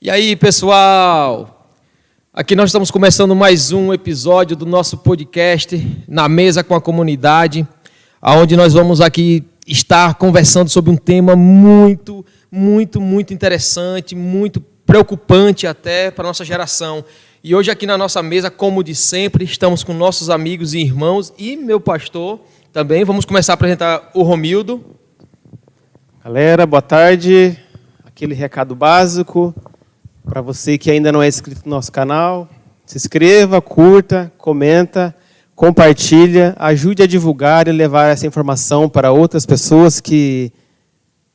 E aí, pessoal? Aqui nós estamos começando mais um episódio do nosso podcast Na Mesa com a Comunidade, onde nós vamos aqui estar conversando sobre um tema muito interessante, muito preocupante até para a nossa geração. E hoje aqui na nossa mesa, como de sempre, estamos com nossos amigos e irmãos e meu pastor também. Vamos começar a apresentar o Romildo. Galera, boa tarde. Aquele recado básico. Para você que ainda não é inscrito no nosso canal, se inscreva, curta, comenta, compartilha, ajude a divulgar e levar essa informação para outras pessoas que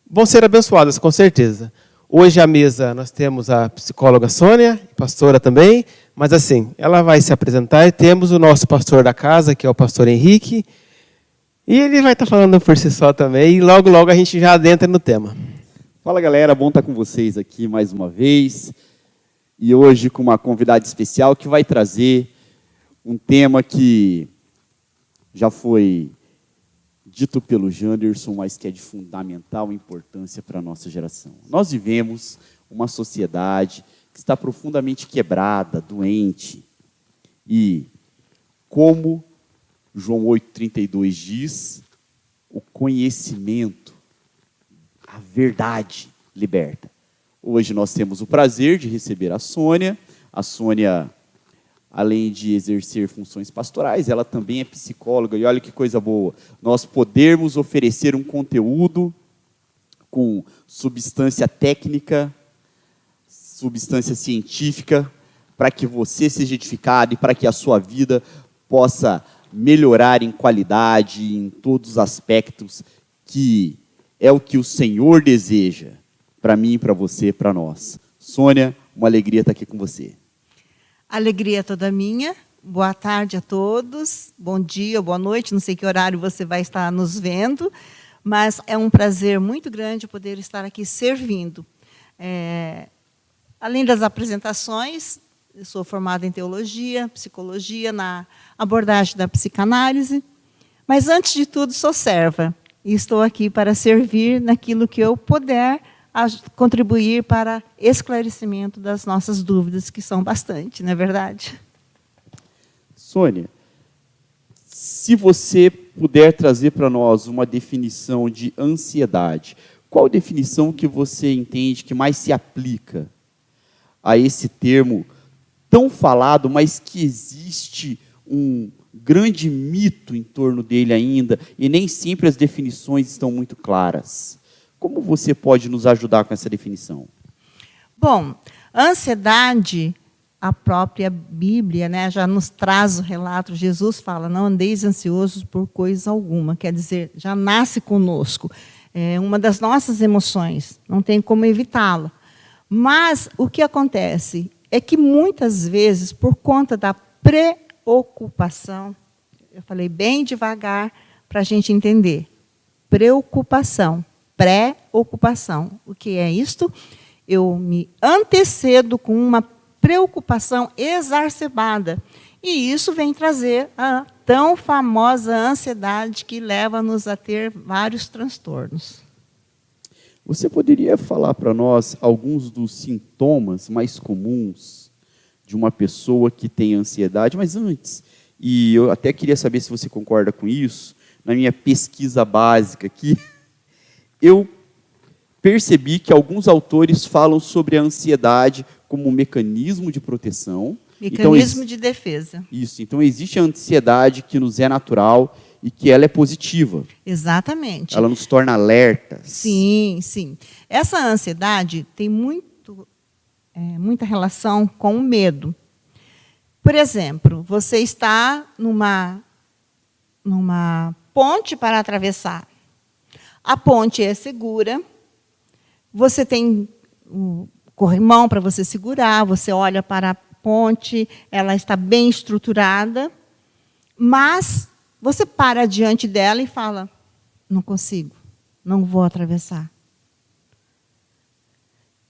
vão ser abençoadas, com certeza. Hoje à mesa nós temos a psicóloga Sônia, pastora também, mas assim, ela vai se apresentar e temos o nosso pastor da casa, que é o pastor Henrique, e ele vai estar falando por si só também, e logo a gente já adentra no tema. Fala galera, bom estar com vocês aqui mais uma vez, e hoje com uma convidada especial que vai trazer um tema que já foi dito pelo Janderson, mas que é de fundamental importância para a nossa geração. Nós vivemos uma sociedade que está profundamente quebrada, doente, e como João 8,32 diz, o conhecimento, a verdade liberta. Hoje nós temos o prazer de receber a Sônia. A Sônia, além de exercer funções pastorais, ela também é psicóloga. E olha que coisa boa, nós podermos oferecer um conteúdo com substância técnica, substância científica, para que você seja edificado e para que a sua vida possa melhorar em qualidade, em todos os aspectos, que é o que o Senhor deseja para mim, para você, para nós. Sônia, uma alegria estar aqui com você. Alegria toda minha. Boa tarde a todos. Bom dia, boa noite. Não sei que horário você vai estar nos vendo, mas é um prazer muito grande poder estar aqui servindo. Além das apresentações, eu sou formada em teologia, psicologia, na abordagem da psicanálise, mas, antes de tudo, sou serva. E estou aqui para servir naquilo que eu puder contribuir para esclarecimento das nossas dúvidas, que são bastante, não é verdade? Sônia, se você puder trazer para nós uma definição de ansiedade, qual definição que você entende que mais se aplica a esse termo tão falado, mas que existe um grande mito em torno dele ainda, e nem sempre as definições estão muito claras? Como você pode nos ajudar com essa definição? Bom, ansiedade, a própria Bíblia, né, já nos traz o relato. Jesus fala, não andeis ansiosos por coisa alguma. Quer dizer, já nasce conosco. É uma das nossas emoções, não tem como evitá-la. Mas o que acontece é que, muitas vezes, por conta da preocupação, eu falei bem devagar para a gente entender, preocupação, pré-ocupação. O que é isto? Eu me antecedo com uma preocupação exacerbada. E isso vem trazer a tão famosa ansiedade que leva-nos a ter vários transtornos. Você poderia falar para nós alguns dos sintomas mais comuns de uma pessoa que tem ansiedade? Mas antes, e eu até queria saber se você concorda com isso, na minha pesquisa básica aqui, eu percebi que alguns autores falam sobre a ansiedade como um mecanismo de proteção. Mecanismo de defesa. Isso. Então, existe a ansiedade que nos é natural e que ela é positiva. Exatamente. Ela nos torna alertas. Sim, sim. Essa ansiedade tem muita relação com o medo. Por exemplo, você está numa ponte para atravessar. A ponte é segura, você tem um corrimão para você segurar, você olha para a ponte, ela está bem estruturada, mas você para diante dela e fala, não consigo, não vou atravessar.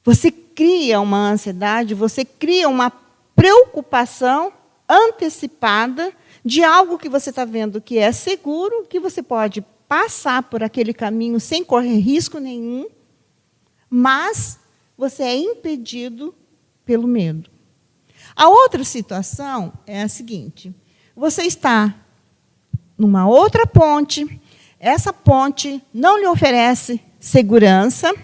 Você cria uma ansiedade, você cria uma preocupação antecipada de algo que você está vendo que é seguro, que você pode passar por aquele caminho sem correr risco nenhum, mas você é impedido pelo medo. A outra situação é a seguinte: você está numa outra ponte, essa ponte não lhe oferece segurança,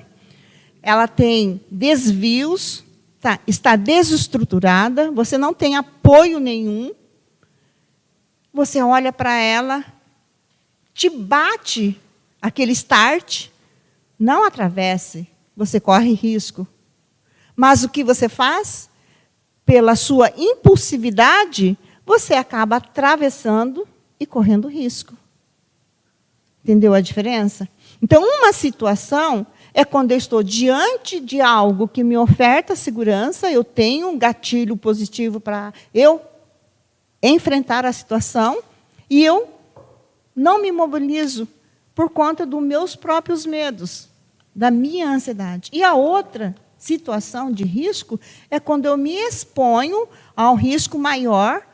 ela tem desvios, está desestruturada, você não tem apoio nenhum, você olha para ela, te bate aquele start, não atravesse, você corre risco. Mas o que você faz? Pela sua impulsividade, você acaba atravessando e correndo risco. Entendeu a diferença? Então, uma situação é quando eu estou diante de algo que me oferta segurança, eu tenho um gatilho positivo para eu enfrentar a situação, e eu não me mobilizo por conta dos meus próprios medos, da minha ansiedade. E a outra situação de risco é quando eu me exponho a um risco maior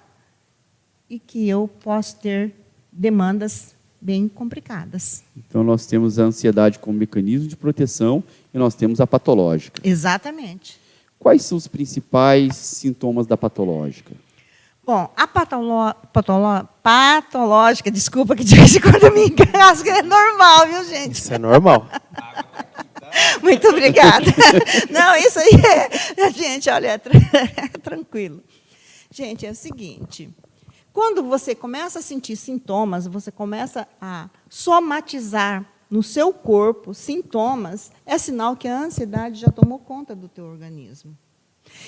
e que eu posso ter demandas bem complicadas. Então, nós temos a ansiedade como mecanismo de proteção e nós temos a patológica. Exatamente. Quais são os principais sintomas da patológica? Bom, a patológica, desculpa que de vez em quando eu me engasgo, é normal, viu, gente? Isso é normal. Muito obrigada. Não, isso aí gente, olha, é tranquilo. Gente, é o seguinte, quando você começa a sentir sintomas, você começa a somatizar no seu corpo sintomas, é sinal que a ansiedade já tomou conta do teu organismo.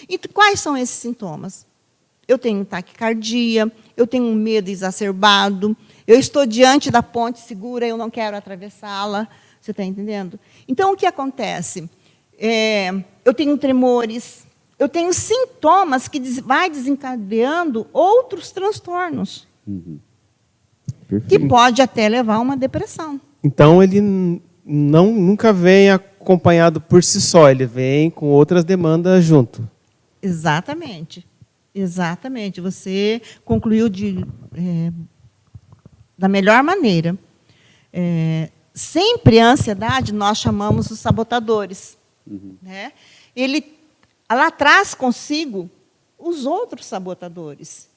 E quais são esses sintomas? Eu tenho taquicardia, eu tenho um medo exacerbado, eu estou diante da ponte segura, eu não quero atravessá-la. Você está entendendo? Então, o que acontece? Eu tenho tremores, eu tenho sintomas que vai desencadeando outros transtornos, que pode até levar a uma depressão. Então, ele nunca vem acompanhado por si só, ele vem com outras demandas junto. Exatamente. Exatamente. Você concluiu da melhor maneira. Sempre a ansiedade nós chamamos os sabotadores. Né? Ela traz consigo os outros sabotadores,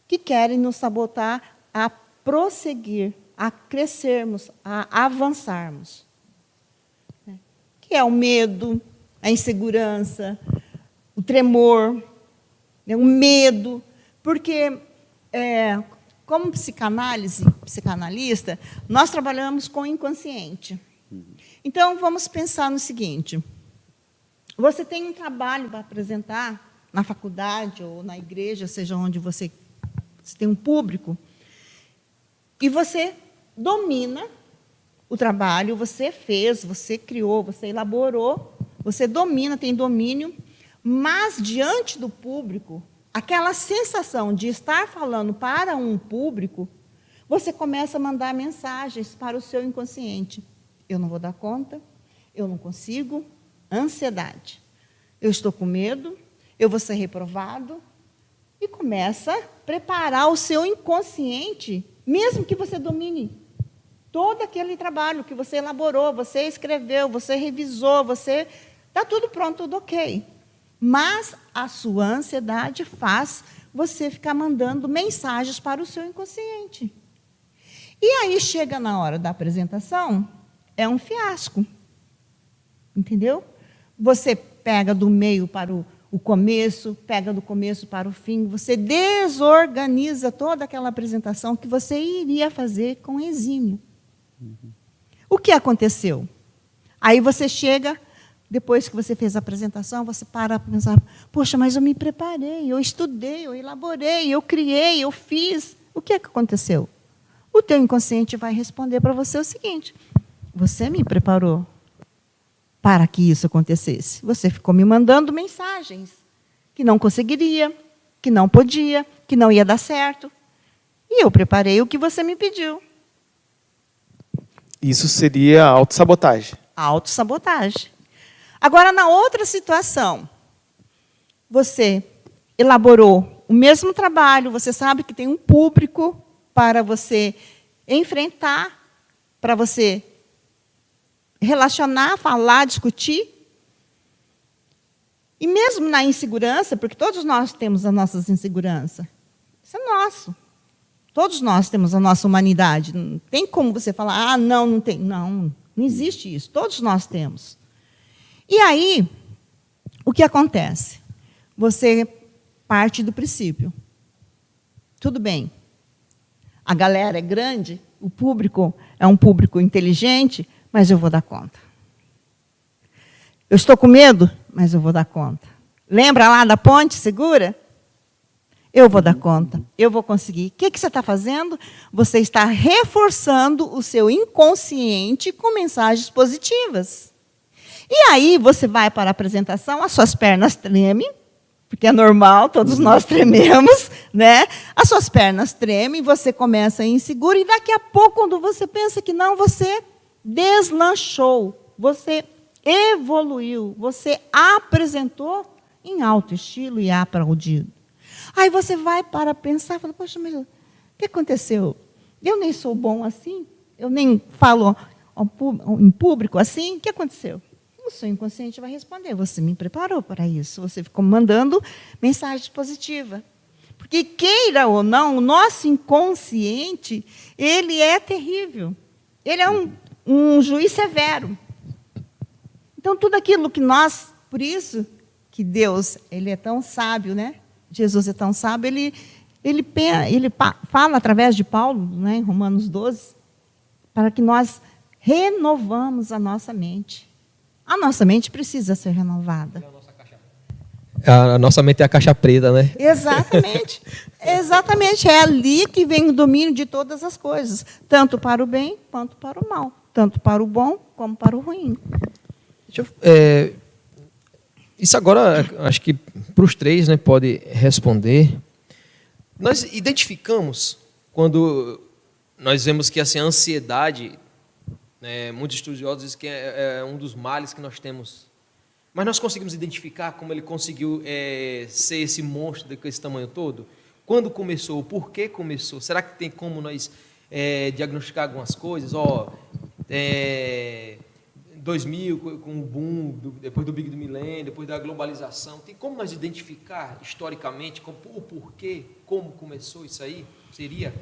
que querem nos sabotar a prosseguir, a crescermos, a avançarmos. Que é o medo, a insegurança, o tremor, o medo, porque, como psicanalista, nós trabalhamos com o inconsciente. Então, vamos pensar no seguinte: você tem um trabalho para apresentar na faculdade ou na igreja, seja onde você tem um público, e você domina o trabalho, você fez, você criou, você elaborou, você domina, tem domínio, mas, diante do público, aquela sensação de estar falando para um público, você começa a mandar mensagens para o seu inconsciente. Eu não vou dar conta, eu não consigo, ansiedade. Eu estou com medo, eu vou ser reprovado. E começa a preparar o seu inconsciente, mesmo que você domine todo aquele trabalho que você elaborou, você escreveu, você revisou, está tudo pronto, tudo ok. Mas a sua ansiedade faz você ficar mandando mensagens para o seu inconsciente. E aí chega na hora da apresentação, é um fiasco. Entendeu? Você pega do meio para o começo, pega do começo para o fim, você desorganiza toda aquela apresentação que você iria fazer com exímio. O que aconteceu? Aí você chega, depois que você fez a apresentação, você para pensar: poxa, mas eu me preparei, eu estudei, eu elaborei, eu criei, eu fiz. O que aconteceu? O teu inconsciente vai responder para você o seguinte: você me preparou para que isso acontecesse. Você ficou me mandando mensagens que não conseguiria, que não podia, que não ia dar certo. E eu preparei o que você me pediu. Isso seria autossabotagem. Autossabotagem. Agora, na outra situação, você elaborou o mesmo trabalho, você sabe que tem um público para você enfrentar, para você enfrentar, relacionar, falar, discutir. E mesmo na insegurança, porque todos nós temos as nossas inseguranças. Isso é nosso. Todos nós temos a nossa humanidade. Não tem como você falar, não tem. Não existe isso. Todos nós temos. E aí, o que acontece? Você parte do princípio. Tudo bem. A galera é grande, o público é um público inteligente, mas eu vou dar conta. Eu estou com medo, mas eu vou dar conta. Lembra lá da ponte segura? Eu vou dar conta, eu vou conseguir. O que você está fazendo? Você está reforçando o seu inconsciente com mensagens positivas. E aí você vai para a apresentação, as suas pernas tremem, porque é normal, todos nós trememos, né? As suas pernas tremem, você começa inseguro, e daqui a pouco, quando você pensa que não, você deslanchou, você evoluiu, você apresentou em alto estilo e aplaudido. Aí você vai para pensar, fala, poxa, mas o que aconteceu? Eu nem sou bom assim, eu nem falo em público assim, o que aconteceu? O seu inconsciente vai responder, você me preparou para isso, você ficou mandando mensagem positiva. Porque, queira ou não, o nosso inconsciente, ele é terrível. Ele é um juiz severo. Então, tudo aquilo que nós, por isso que Deus, ele é tão sábio, né? Jesus é tão sábio, ele fala através de Paulo, né, em Romanos 12, para que nós renovamos a nossa mente. A nossa mente precisa ser renovada. A nossa mente é a caixa preta, né? Exatamente. Exatamente. É ali que vem o domínio de todas as coisas, tanto para o bem quanto para o mal, tanto para o bom como para o ruim. Isso agora, acho que para os três, né, pode responder. Nós identificamos, quando nós vemos que assim, a ansiedade, né, muitos estudiosos dizem que é um dos males que nós temos. Mas nós conseguimos identificar como ele conseguiu ser esse monstro desse tamanho todo? Quando começou? Por que começou? Será que tem como nós diagnosticar algumas coisas? 2000, com o boom, depois do Big Millennium, depois da globalização, tem como nós identificar historicamente o porquê, como começou isso aí? Seria?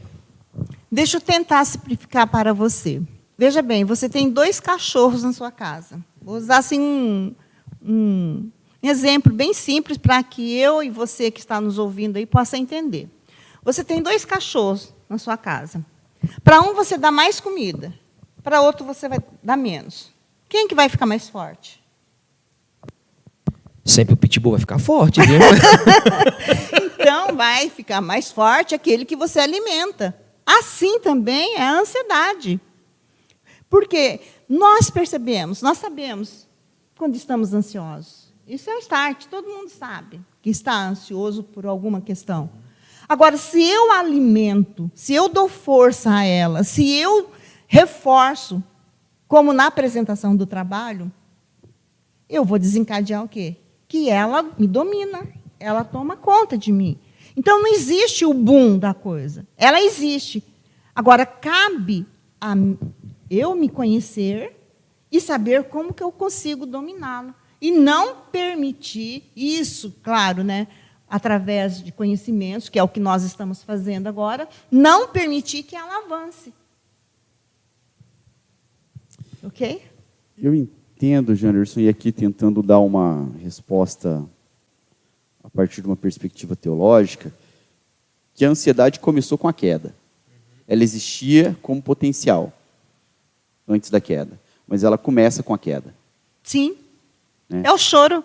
Deixa eu tentar simplificar para você. Veja bem, você tem 2 cachorros na sua casa. Vou usar assim um exemplo bem simples para que eu e você que está nos ouvindo aí possa entender. Você tem 2 cachorros na sua casa. Para um você dá mais comida, para outro você vai dar menos. Quem que vai ficar mais forte? Sempre o pitbull vai ficar forte, viu? Então, vai ficar mais forte aquele que você alimenta. Assim também é a ansiedade. Porque nós percebemos, nós sabemos quando estamos ansiosos. Isso é um start, todo mundo sabe que está ansioso por alguma questão. Agora, se eu alimento, se eu dou força a ela, se eu reforço, como na apresentação do trabalho, eu vou desencadear o quê? Que ela me domina, ela toma conta de mim. Então, não existe o boom da coisa. Ela existe. Agora, cabe a eu me conhecer e saber como que eu consigo dominá-la. E não permitir isso, claro, né, através de conhecimentos, que é o que nós estamos fazendo agora, não permitir que ela avance. Ok? Eu entendo, Janderson, e aqui tentando dar uma resposta a partir de uma perspectiva teológica, que a ansiedade começou com a queda. Ela existia como potencial antes da queda, mas ela começa com a queda. Sim. Né? É o choro.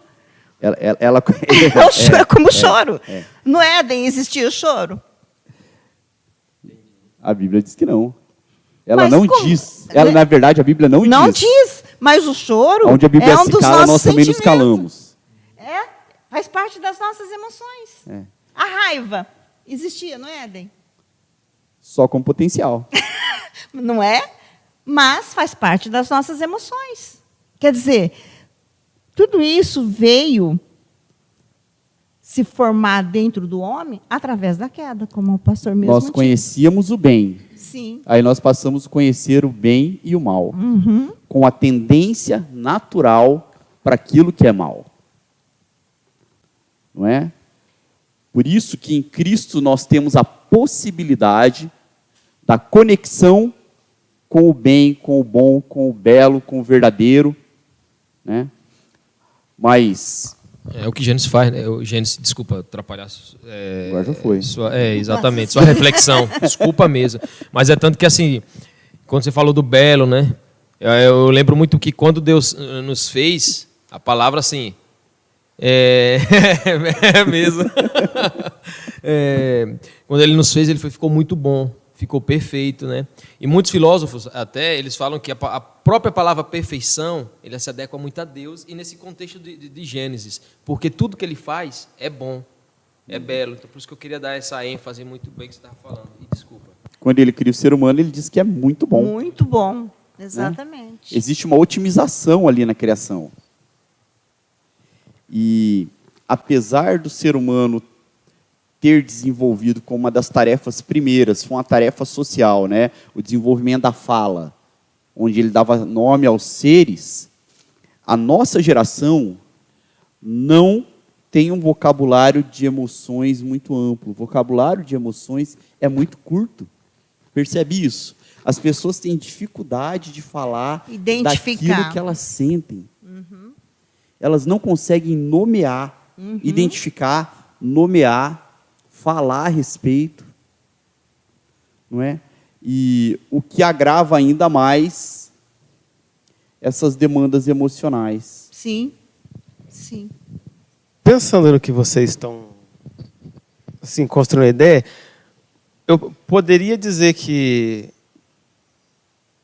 É como o choro. No Éden existia o choro? A Bíblia diz que não. Ela Mas não como? diz. Ela, na verdade, a Bíblia não diz. Não diz, mas o choro Onde a Bíblia é um se dos cala, nossos nós também nos sentimentos. calamos. Faz parte das nossas emoções. A raiva existia no Éden? Só com potencial. Não é? Mas faz parte das nossas emoções. Quer dizer, tudo isso veio se formar dentro do homem através da queda, como o pastor mesmo Nós disse. conhecíamos o bem. Sim. Aí nós passamos a conhecer o bem e o mal. Uhum. Com a tendência natural para aquilo que é mal. não é? Por isso que em Cristo nós temos a possibilidade da conexão com o bem, com o bom, com o belo, com o verdadeiro, né? Mas É o que Gênesis faz, né? Gênesis, desculpa atrapalhar. agora já foi. Exatamente, sua reflexão. Desculpa mesmo. Mas é tanto que, assim, quando você falou do belo, né? Eu lembro muito que quando Deus nos fez, a palavra, assim, é mesmo. Quando Ele nos fez, Ele ficou muito bom. Ficou perfeito, né? E muitos filósofos, até, eles falam que a própria palavra perfeição, ele se adequa muito a Deus e nesse contexto de Gênesis, porque tudo que ele faz é bom, é belo. Então, por isso que eu queria dar essa ênfase muito bem que você estava falando. E desculpa. Quando ele cria o ser humano, ele diz que é muito bom. Muito bom, exatamente. Né? Existe uma otimização ali na criação. E, apesar do ser humano ter desenvolvido como uma das tarefas primeiras, foi uma tarefa social, né? O desenvolvimento da fala, onde ele dava nome aos seres, a nossa geração não tem um vocabulário de emoções muito amplo. O vocabulário de emoções é muito curto. Percebe isso? As pessoas têm dificuldade de falar daquilo que elas sentem. Uhum. Elas não conseguem nomear, identificar, nomear, falar a respeito, não é? E o que agrava ainda mais essas demandas emocionais. Sim, sim. Pensando no que vocês estão assim, construindo a ideia, eu poderia dizer que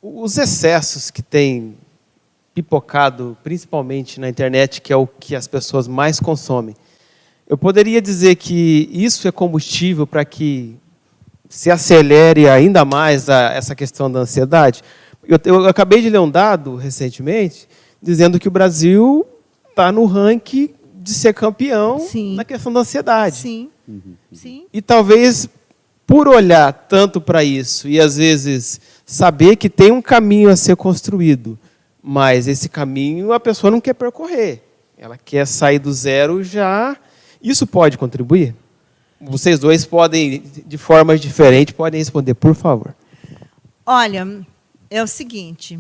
os excessos que têm pipocado, principalmente na internet, que é o que as pessoas mais consomem, eu poderia dizer que isso é combustível para que se acelere ainda mais essa questão da ansiedade. Eu acabei de ler um dado recentemente dizendo que o Brasil está no ranking de ser campeão na questão da ansiedade. Sim. Sim. E talvez por olhar tanto para isso e às vezes saber que tem um caminho a ser construído, mas esse caminho a pessoa não quer percorrer. Ela quer sair do zero já. Isso pode contribuir? Vocês dois podem, de formas diferentes, podem responder, por favor. Olha, é o seguinte,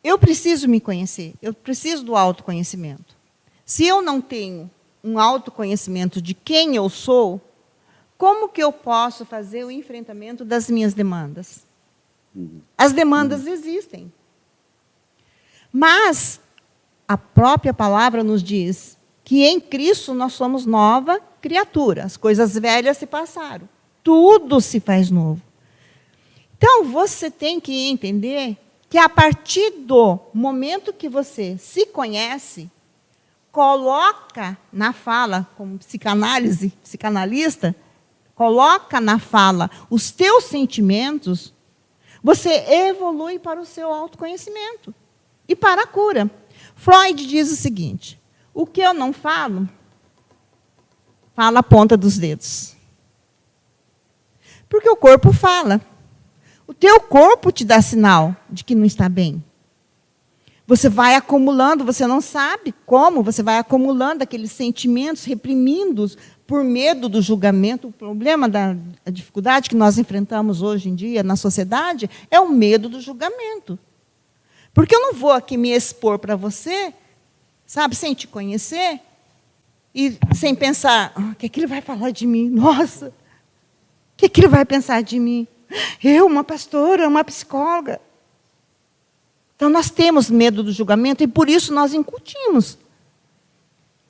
eu preciso me conhecer, eu preciso do autoconhecimento. Se eu não tenho um autoconhecimento de quem eu sou, como que eu posso fazer o enfrentamento das minhas demandas? As demandas existem. Mas a própria palavra nos diz que em Cristo nós somos nova criatura. As coisas velhas se passaram. Tudo se faz novo. Então, você tem que entender que a partir do momento que você se conhece, coloca na fala, como psicanalista, coloca na fala os teus sentimentos, você evolui para o seu autoconhecimento e para a cura. Freud diz o seguinte: o que eu não falo, fala a ponta dos dedos. Porque o corpo fala. O teu corpo te dá sinal de que não está bem. Você vai acumulando, você não sabe como, você vai acumulando aqueles sentimentos reprimidos por medo do julgamento. O problema da dificuldade que nós enfrentamos hoje em dia na sociedade é o medo do julgamento. Porque eu não vou aqui me expor para você, sabe, sem te conhecer, e sem pensar, o que ele vai falar de mim? Nossa, o que ele vai pensar de mim? Eu, uma pastora, uma psicóloga. Então, nós temos medo do julgamento e, por isso, nós incutimos.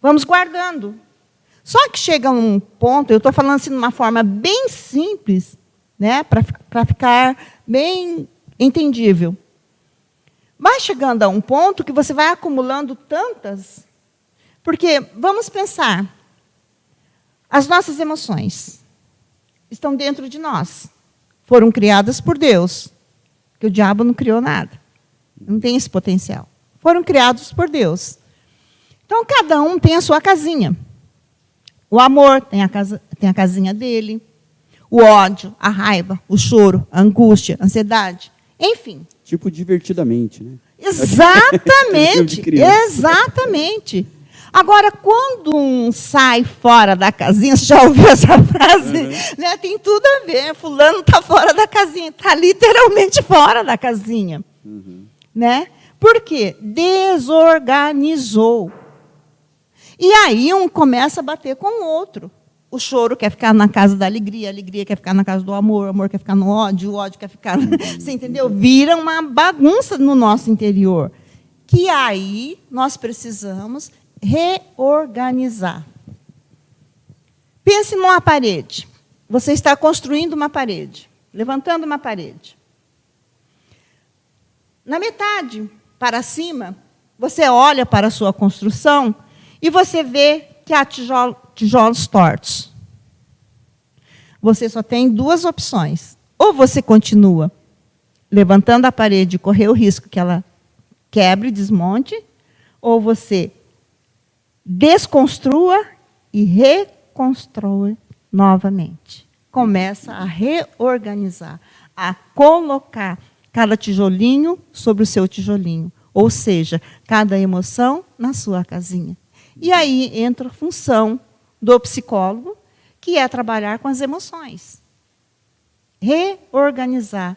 Vamos guardando. Só que chega um ponto, eu estou falando assim de uma forma bem simples, né, para ficar bem entendível. Vai chegando a um ponto que você vai acumulando tantas. Porque, vamos pensar, as nossas emoções estão dentro de nós. Foram criadas por Deus, que o diabo não criou nada. Não tem esse potencial. Foram criados por Deus. Então, cada um tem a sua casinha. O amor tem a casinha dele. O ódio, a raiva, o choro, a angústia, a ansiedade. Enfim. Tipo divertidamente, né? Exatamente. Exatamente. Agora, quando um sai fora da casinha, você já ouviu essa frase? Né? Tem tudo a ver. Fulano está fora da casinha, está literalmente fora da casinha. Né? Por quê? Desorganizou. E aí um começa a bater com o outro. O choro quer ficar na casa da alegria, a alegria quer ficar na casa do amor, o amor quer ficar no ódio, o ódio quer ficar... Você entendeu? Vira uma bagunça no nosso interior. Que aí nós precisamos reorganizar. Pense numa parede. Você está construindo uma parede, levantando uma parede. Na metade, para cima, você olha para a sua construção e você vê que há tijolos tortos. Você só tem duas opções. Ou você continua levantando a parede e correr o risco que ela quebre, desmonte, ou você desconstrua e reconstrua novamente. Começa a reorganizar, a colocar cada tijolinho sobre o seu tijolinho, ou seja, cada emoção na sua casinha. E aí entra a função do psicólogo, que é trabalhar com as emoções. Reorganizar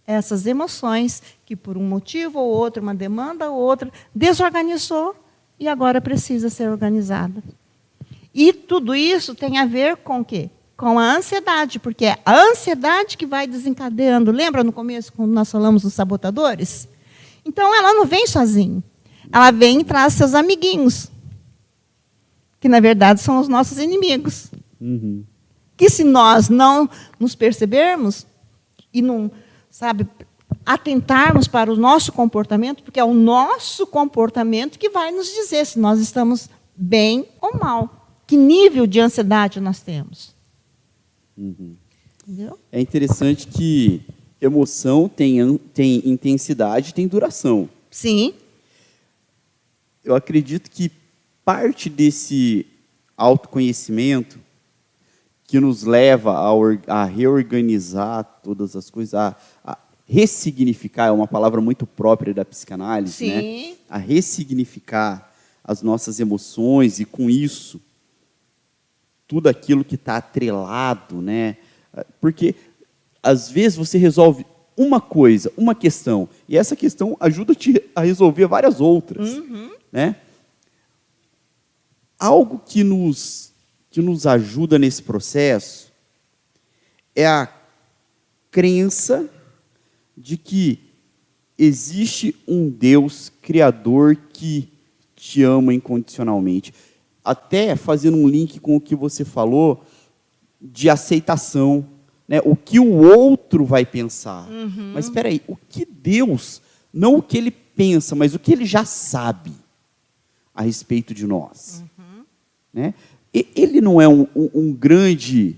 essas emoções que, por um motivo ou outro, uma demanda ou outra, desorganizou e agora precisa ser organizada. E tudo isso tem a ver com o quê? Com a ansiedade, porque é a ansiedade que vai desencadeando. Lembra no começo, quando nós falamos dos sabotadores? Então, ela não vem sozinha. Ela vem e traz seus amiguinhos, que, na verdade, são os nossos inimigos. Que, se nós não nos percebermos e não, atentarmos para o nosso comportamento, porque é o nosso comportamento que vai nos dizer se nós estamos bem ou mal. Que nível de ansiedade nós temos. Entendeu? É interessante que emoção tem intensidade, tem duração. Sim. Eu acredito que parte desse autoconhecimento que nos leva a reorganizar todas as coisas, a ressignificar, é uma palavra muito própria da psicanálise, Sim. né? A ressignificar as nossas emoções e, com isso, tudo aquilo que está atrelado, né? Porque, às vezes, você resolve uma coisa, uma questão, e essa questão ajuda-te a resolver várias outras. Né? Algo que nos ajuda nesse processo é a crença de que existe um Deus criador que te ama incondicionalmente. Até fazendo um link com o que você falou de aceitação, né? O que o outro vai pensar. Mas espera aí, o que Deus, não o que ele pensa, mas o que ele já sabe a respeito de nós. Né? Ele não é um grande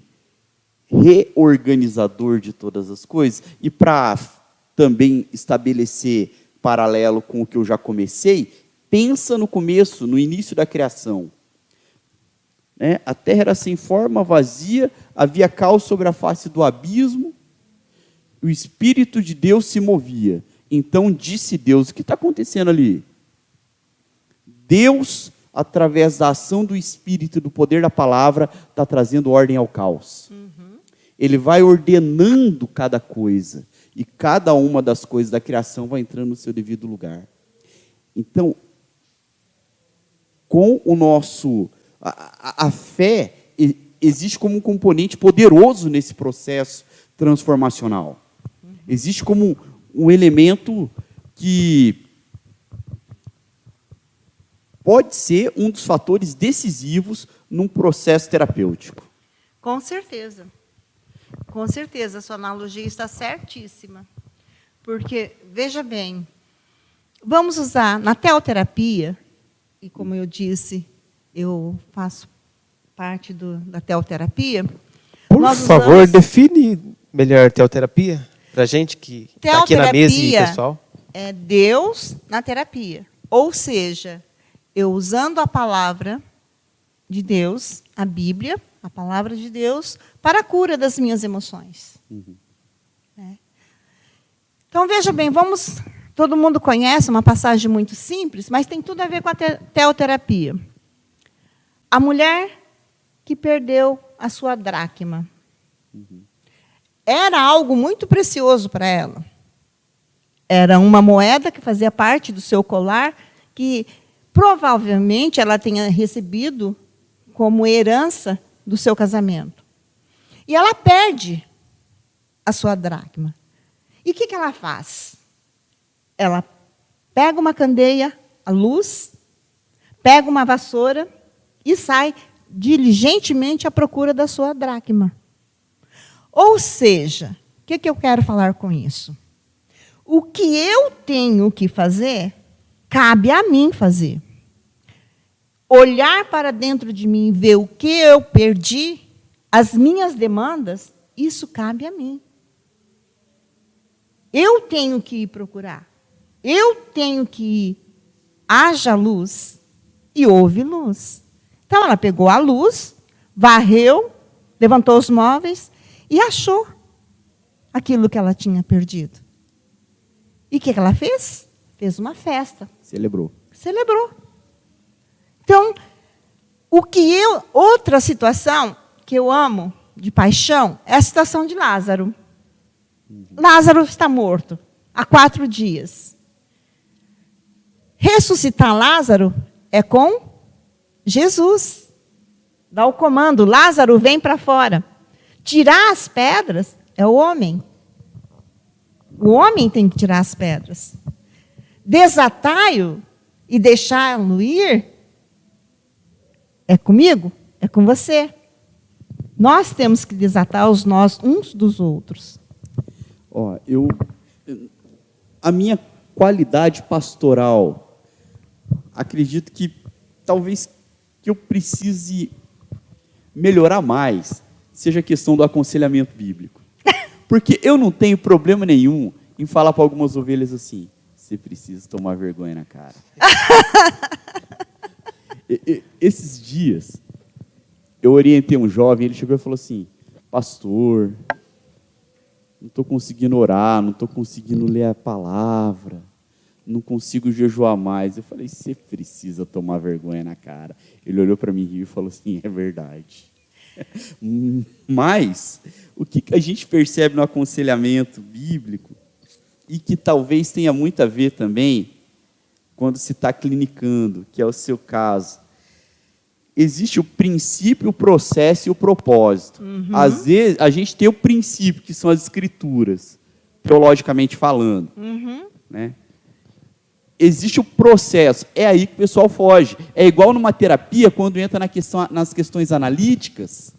reorganizador de todas as coisas? E para também estabelecer paralelo com o que eu já comecei, pensa no começo, no início da criação. Né? A terra era sem forma, vazia, havia caos sobre a face do abismo, o Espírito de Deus se movia. Então disse Deus, o que está acontecendo ali? Deus, através da ação do Espírito e do poder da palavra, está trazendo ordem ao caos. Ele vai ordenando cada coisa, e cada uma das coisas da criação vai entrando no seu devido lugar. Então, com o nosso... A fé existe como um componente poderoso nesse processo transformacional. Existe como um elemento que pode ser um dos fatores decisivos num processo terapêutico. Com certeza. Com certeza, a sua analogia está certíssima. Porque, veja bem, vamos usar na teoterapia, e como eu disse, eu faço parte da teoterapia. Por favor, define melhor teoterapia para a gente que está aqui na mesa e pessoal. É Deus na terapia. Ou seja, eu usando a palavra de Deus, a Bíblia, a palavra de Deus, para a cura das minhas emoções. Né? Então, veja bem, todo mundo conhece uma passagem muito simples, mas tem tudo a ver com a teoterapia. A mulher que perdeu a sua dracma. Era algo muito precioso para ela. Era uma moeda que fazia parte do seu colar, que provavelmente ela tenha recebido como herança do seu casamento. E ela perde a sua dracma. E o que ela faz? Ela pega uma candeia, a luz, pega uma vassoura e sai diligentemente à procura da sua dracma. Ou seja, o que eu quero falar com isso? O que eu tenho que fazer, cabe a mim fazer. Olhar para dentro de mim e ver o que eu perdi, as minhas demandas, isso cabe a mim. Eu tenho que ir procurar. Eu tenho que ir. Haja luz e houve luz. Então, ela pegou a luz, varreu, levantou os móveis e achou aquilo que ela tinha perdido. E o que ela fez? Fez uma festa. Celebrou. Celebrou. Então, outra situação que eu amo de paixão é a situação de Lázaro. Lázaro está morto há 4 dias. Ressuscitar Lázaro é com Jesus. Dá o comando, Lázaro, vem para fora. Tirar as pedras é o homem. O homem tem que tirar as pedras. Desatai-o e deixá-lo ir é comigo, é com você. Nós temos que desatar os nós uns dos outros. Ó, a minha qualidade pastoral, acredito que talvez que eu precise melhorar mais, seja a questão do aconselhamento bíblico. Porque eu não tenho problema nenhum em falar para algumas ovelhas assim, você precisa tomar vergonha na cara. Esses dias, eu orientei um jovem, ele chegou e falou assim, pastor, não estou conseguindo orar, não estou conseguindo ler a palavra, não consigo jejuar mais. Eu falei, você precisa tomar vergonha na cara. Ele olhou para mim e riu e falou assim, é verdade. Mas, o que a gente percebe no aconselhamento bíblico, e que talvez tenha muito a ver também, quando se está clinicando, que é o seu caso, existe o princípio, o processo e o propósito. Às vezes, a gente tem o princípio, que são as escrituras, teologicamente falando. Né? Existe o processo, é aí que o pessoal foge. É igual numa terapia, quando entra nas questões analíticas,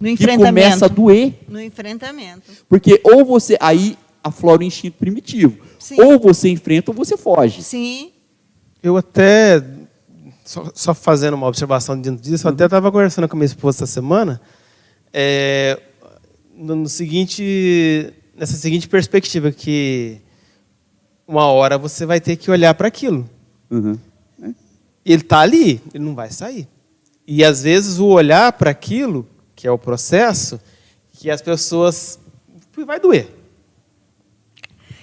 No que começa a doer. No enfrentamento. Porque ou você, aí aflora o instinto primitivo, Sim. ou você enfrenta ou você foge. Sim. Eu até, só fazendo uma observação dentro disso, eu até estava conversando com a minha esposa essa semana, nessa seguinte perspectiva, que uma hora você vai ter que olhar para aquilo. Ele está ali, ele não vai sair. E, às vezes, o olhar para aquilo, que é o processo, que as pessoas... vai doer.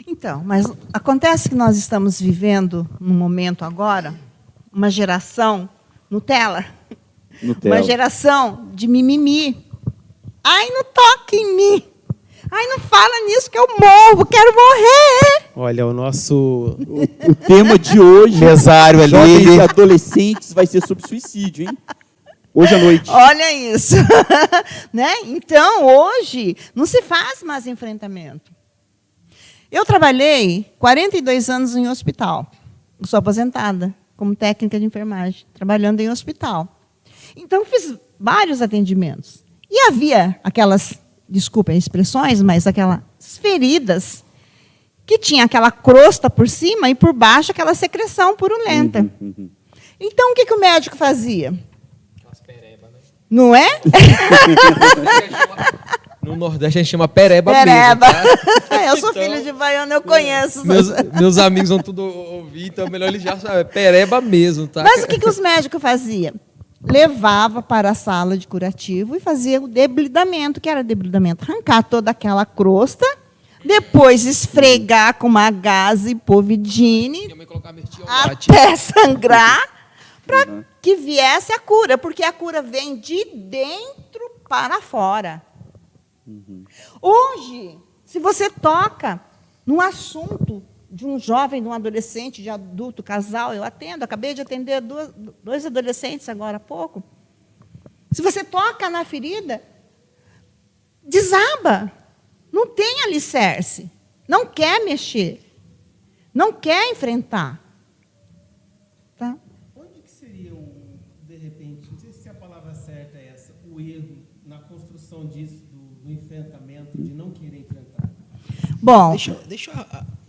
Então, mas acontece que nós estamos vivendo, no momento agora, uma geração Nutella. Uma geração de mimimi. Ai, não toque em mim. Ai, não fala nisso que eu morro, quero morrer. Olha, o nosso... O tema de hoje, mesário ali, jovens e adolescentes, vai ser sobre suicídio, hein? Hoje à noite. Olha isso. Né? Então, hoje, não se faz mais enfrentamento. Eu trabalhei 42 anos em hospital. Eu sou aposentada como técnica de enfermagem, trabalhando em hospital. Então, fiz vários atendimentos. E havia aquelas, desculpem as expressões, mas aquelas feridas que tinha aquela crosta por cima e por baixo aquela secreção purulenta. Então, o que o médico fazia? Não é? No Nordeste a gente chama pereba. Pereba. Mesmo, tá? Eu sou filho de baiano, eu conheço. Meus amigos vão tudo ouvir, então é melhor eles já sabem. Pereba mesmo, tá? Mas o que os médicos faziam? Levava para a sala de curativo e fazia o debridamento. Que era debridamento? Arrancar toda aquela crosta, depois esfregar com uma gase Povidine até sangrar, para que viesse a cura, porque a cura vem de dentro para fora. Hoje, se você toca num assunto de um jovem, de um adolescente, de adulto, casal, eu atendo, acabei de atender dois adolescentes agora há pouco. Se você toca na ferida, desaba. Não tem alicerce. Não quer mexer. Não quer enfrentar. Tá? Onde que seria, de repente, não sei se a palavra certa é essa, o erro na construção disso, do enfrentamento, de não querer enfrentar? Bom, Deixa eu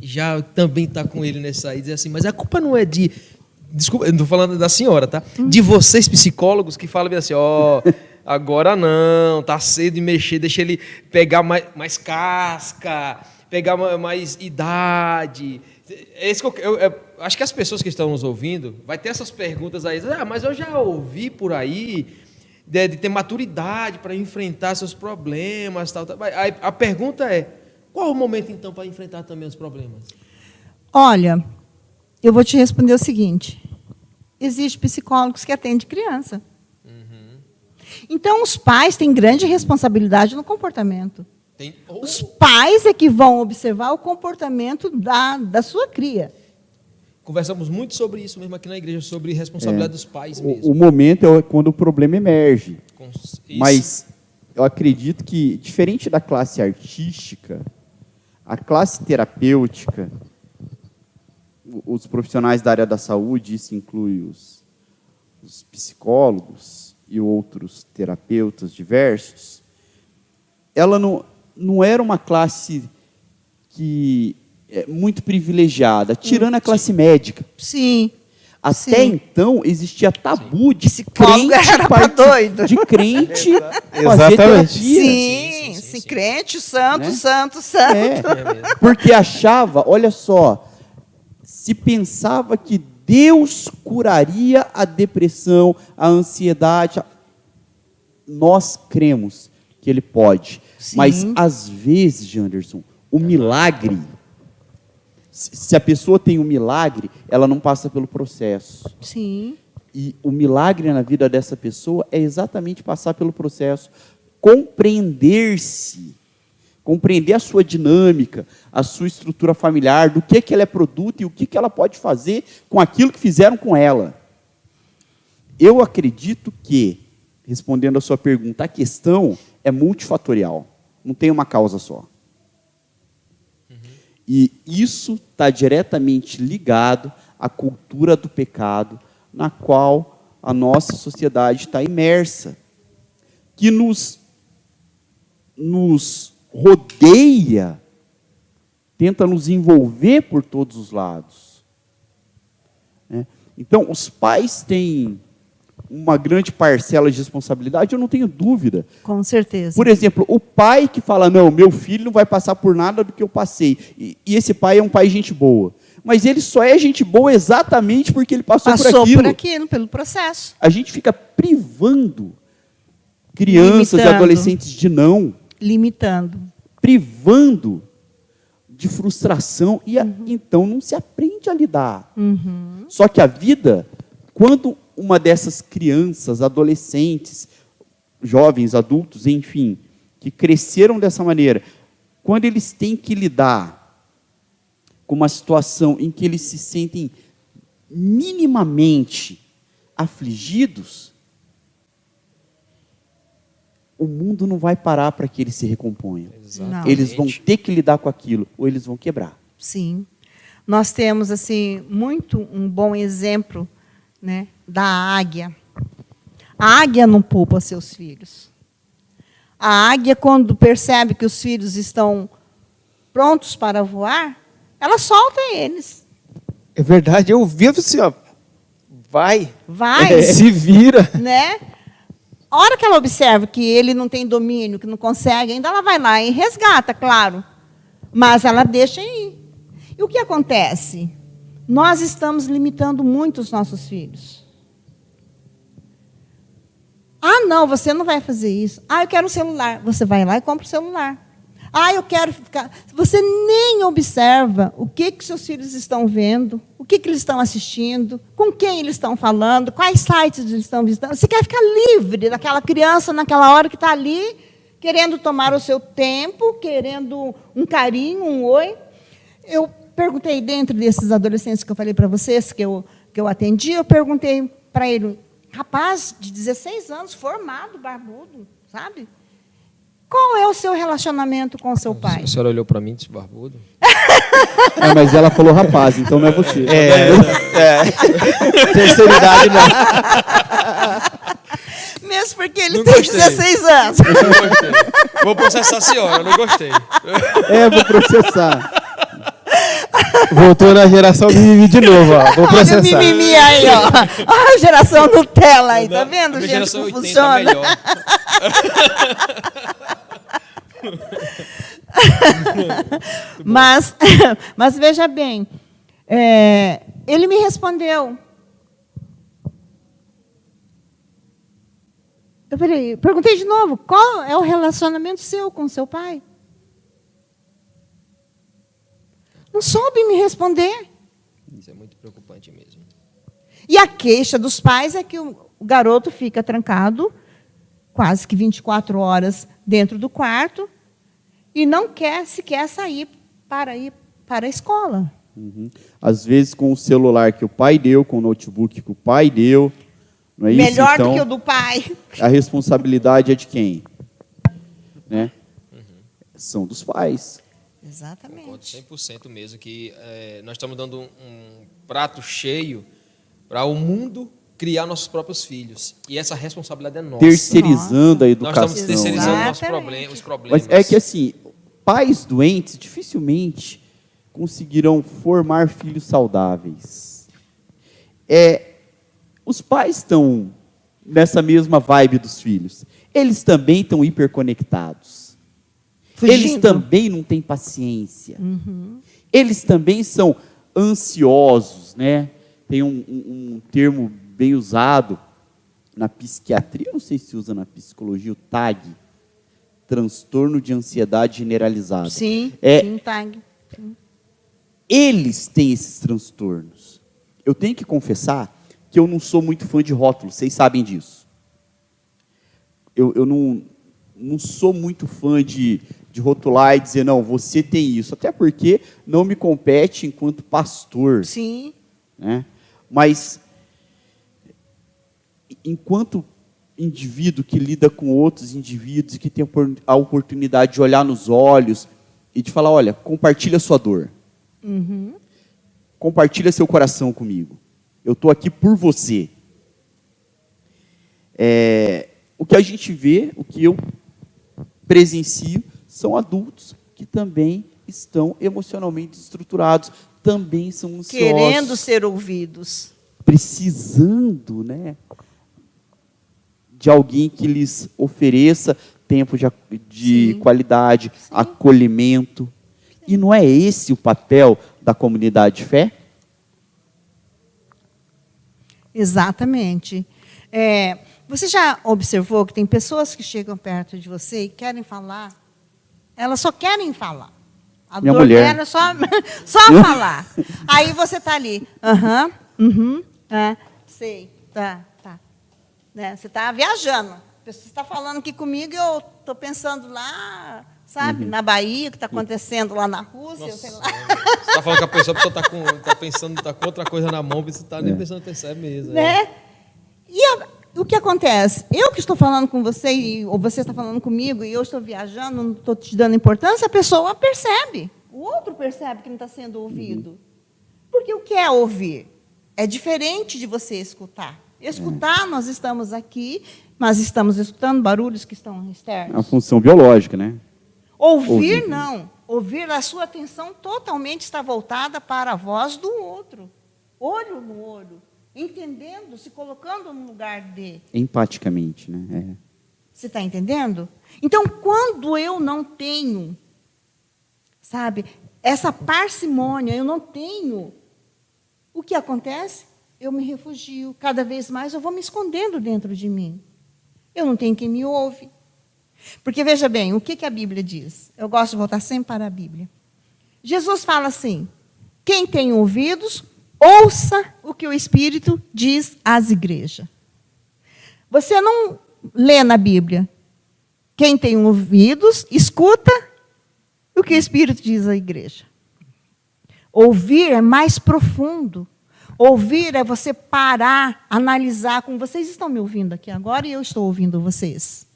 já também estar com ele nessa aí, dizer assim, mas a culpa não é de... Desculpa, eu não estou falando da senhora, tá? De vocês, psicólogos, que falam assim, agora não, tá cedo de mexer, deixa ele pegar mais casca, pegar mais idade. É isso que eu acho que as pessoas que estão nos ouvindo, vai ter essas perguntas aí, mas eu já ouvi por aí de ter maturidade para enfrentar seus problemas, tal. A pergunta é, qual o momento, então, para enfrentar também os problemas? olha, eu vou te responder o seguinte. Existem psicólogos que atendem criança. Então, os pais têm grande responsabilidade no comportamento. Os pais é que vão observar o comportamento da sua cria. Conversamos muito sobre isso mesmo aqui na igreja, sobre responsabilidade dos pais mesmo. O momento é quando o problema emerge. Isso. Mas eu acredito que, diferente da classe artística, a classe terapêutica, os profissionais da área da saúde, isso inclui os psicólogos e outros terapeutas diversos, ela não era uma classe que é muito privilegiada, tirando a classe médica. Sim. Até então existia tabu de Psicólogo crente era pra doido. de crente fazer Exatamente. terapia. Sim, crente, santo, Né? santo. É, porque achava, olha só, se pensava que Deus curaria a depressão, a ansiedade. Nós cremos que Ele pode. Sim. Mas, às vezes, Janderson, o milagre, se a pessoa tem um milagre, ela não passa pelo processo. Sim. E o milagre na vida dessa pessoa é exatamente passar pelo processo, compreender-se, compreender a sua dinâmica, a sua estrutura familiar, do que ela é produto e o que ela pode fazer com aquilo que fizeram com ela. Eu acredito que, respondendo a sua pergunta, a questão é multifatorial, não tem uma causa só. E isso está diretamente ligado à cultura do pecado, na qual a nossa sociedade está imersa, que nos rodeia, tenta nos envolver por todos os lados. Então, os pais têm uma grande parcela de responsabilidade, eu não tenho dúvida. Com certeza. Por exemplo, o pai que fala, não, meu filho não vai passar por nada do que eu passei. E esse pai é um pai gente boa. Mas ele só é gente boa exatamente porque ele passou por aquilo. Pelo processo. A gente fica privando crianças e adolescentes de não. Limitando. Privando de frustração. E então não se aprende a lidar. Só que a vida, quando uma dessas crianças, adolescentes, jovens, adultos, enfim, que cresceram dessa maneira, quando eles têm que lidar com uma situação em que eles se sentem minimamente afligidos, o mundo não vai parar para que eles se recomponham. Não. Eles vão ter que lidar com aquilo, ou eles vão quebrar. Sim. Nós temos assim um bom exemplo, né, da águia. A águia não poupa seus filhos. A águia, quando percebe que os filhos estão prontos para voar, ela solta eles. É verdade, eu vi assim, ó, vai, Se vira. né? A hora que ela observa que ele não tem domínio, que não consegue, ainda ela vai lá e resgata, claro. Mas ela deixa ir. E o que acontece? Nós estamos limitando muito os nossos filhos. Ah, não, você não vai fazer isso. Ah, eu quero um celular. Você vai lá e compra o celular. Eu quero ficar... Você nem observa o que seus filhos estão vendo, o que eles estão assistindo, com quem eles estão falando, quais sites eles estão visitando. Você quer ficar livre daquela criança naquela hora que está ali, querendo tomar o seu tempo, querendo um carinho, um oi. Eu perguntei, dentro desses adolescentes que eu falei para vocês, que eu atendi, eu perguntei para ele, rapaz de 16 anos, formado, barbudo, sabe? Qual é o seu relacionamento com o seu pai? A senhora olhou para mim e disse barbudo? Mas ela falou rapaz, então não é você. Terceira idade, não. Mesmo porque ele Não tem gostei. 16 anos. Não gostei. Vou processar a senhora, não gostei. Vou processar. Voltou na geração mimimi de novo, ó. Vou Olha o processar. mimimi aí, ó. Olha a geração Nutella aí, tá vendo, A minha gente, geração como 80 funciona? melhor. Mas veja bem, ele me respondeu. Eu perguntei de novo, qual é o relacionamento seu com seu pai? Não soube me responder. Isso é muito preocupante mesmo. E a queixa dos pais é que o garoto fica trancado quase que 24 horas dentro do quarto e não quer sequer sair para ir para a escola. Uhum. Às vezes com o celular que o pai deu, com o notebook que o pai deu. Não é isso? Melhor Então, do que o do pai. a responsabilidade é de quem? Né? São dos pais. Exatamente. Concordo 100% mesmo, que nós estamos dando um prato cheio para o mundo criar nossos próprios filhos. E essa responsabilidade é nossa. Terceirizando a Nós educação. estamos terceirizando Exatamente. os problemas. Mas é que assim, pais doentes dificilmente conseguirão formar filhos saudáveis. Os pais estão nessa mesma vibe dos filhos. Eles também estão hiperconectados. Eles Fugindo. também não têm paciência. Eles também são ansiosos, né? Tem um termo bem usado na psiquiatria, não sei se usa na psicologia, o TAG, transtorno de ansiedade generalizada. Sim, sim, Tag. Eles têm esses transtornos. Eu tenho que confessar que eu não sou muito fã de rótulos, vocês sabem disso. Eu não sou muito fã de rotular e dizer, não, você tem isso. Até porque não me compete enquanto pastor. Sim. Né? Mas, enquanto indivíduo que lida com outros indivíduos e que tem a oportunidade de olhar nos olhos e de falar, olha, compartilha a sua dor. Compartilha seu coração comigo. Eu estou aqui por você. O que a gente vê, o que eu presencio, são adultos que também estão emocionalmente estruturados, também são ansiosos. Querendo ser ouvidos. Precisando, né, de alguém que lhes ofereça tempo de qualidade, acolhimento. E não é esse o papel da comunidade de fé? Exatamente. Você já observou que tem pessoas que chegam perto de você e querem falar? Elas só querem falar. A Minha dor mulher. dela é só falar. Aí você está ali. Sei, tá. Né? Você está viajando. A pessoa está falando aqui comigo e eu estou pensando lá, sabe, na Bahia, o que está acontecendo lá na Rússia, sei lá. Você está falando que a pessoa está pensando, está com outra coisa na mão, você está nem pensando em pensar mesmo. Né? E o que acontece? Eu que estou falando com você, ou você está falando comigo, e eu estou viajando, não estou te dando importância, a pessoa percebe. O outro percebe que não está sendo ouvido. Porque o que é ouvir? É diferente de você escutar. Escutar, nós estamos aqui, mas estamos escutando barulhos que estão É externos. uma função biológica, né? Ouvir, não. Ouvir, a sua atenção totalmente está voltada para a voz do outro. Olho no olho. Entendendo, se colocando no lugar de... Empaticamente, né? Você está entendendo? Então, quando eu não tenho, sabe, essa parcimônia, eu não tenho, o que acontece? Eu me refugio. Cada vez mais eu vou me escondendo dentro de mim. Eu não tenho quem me ouve. Porque, veja bem, o que a Bíblia diz? Eu gosto de voltar sempre para a Bíblia. Jesus fala assim, quem tem ouvidos, ouça o que o Espírito diz às igrejas. Você não lê na Bíblia. Quem tem ouvidos, escuta o que o Espírito diz à igreja. Ouvir é mais profundo. Ouvir é você parar, analisar, como vocês estão me ouvindo aqui agora e eu estou ouvindo vocês.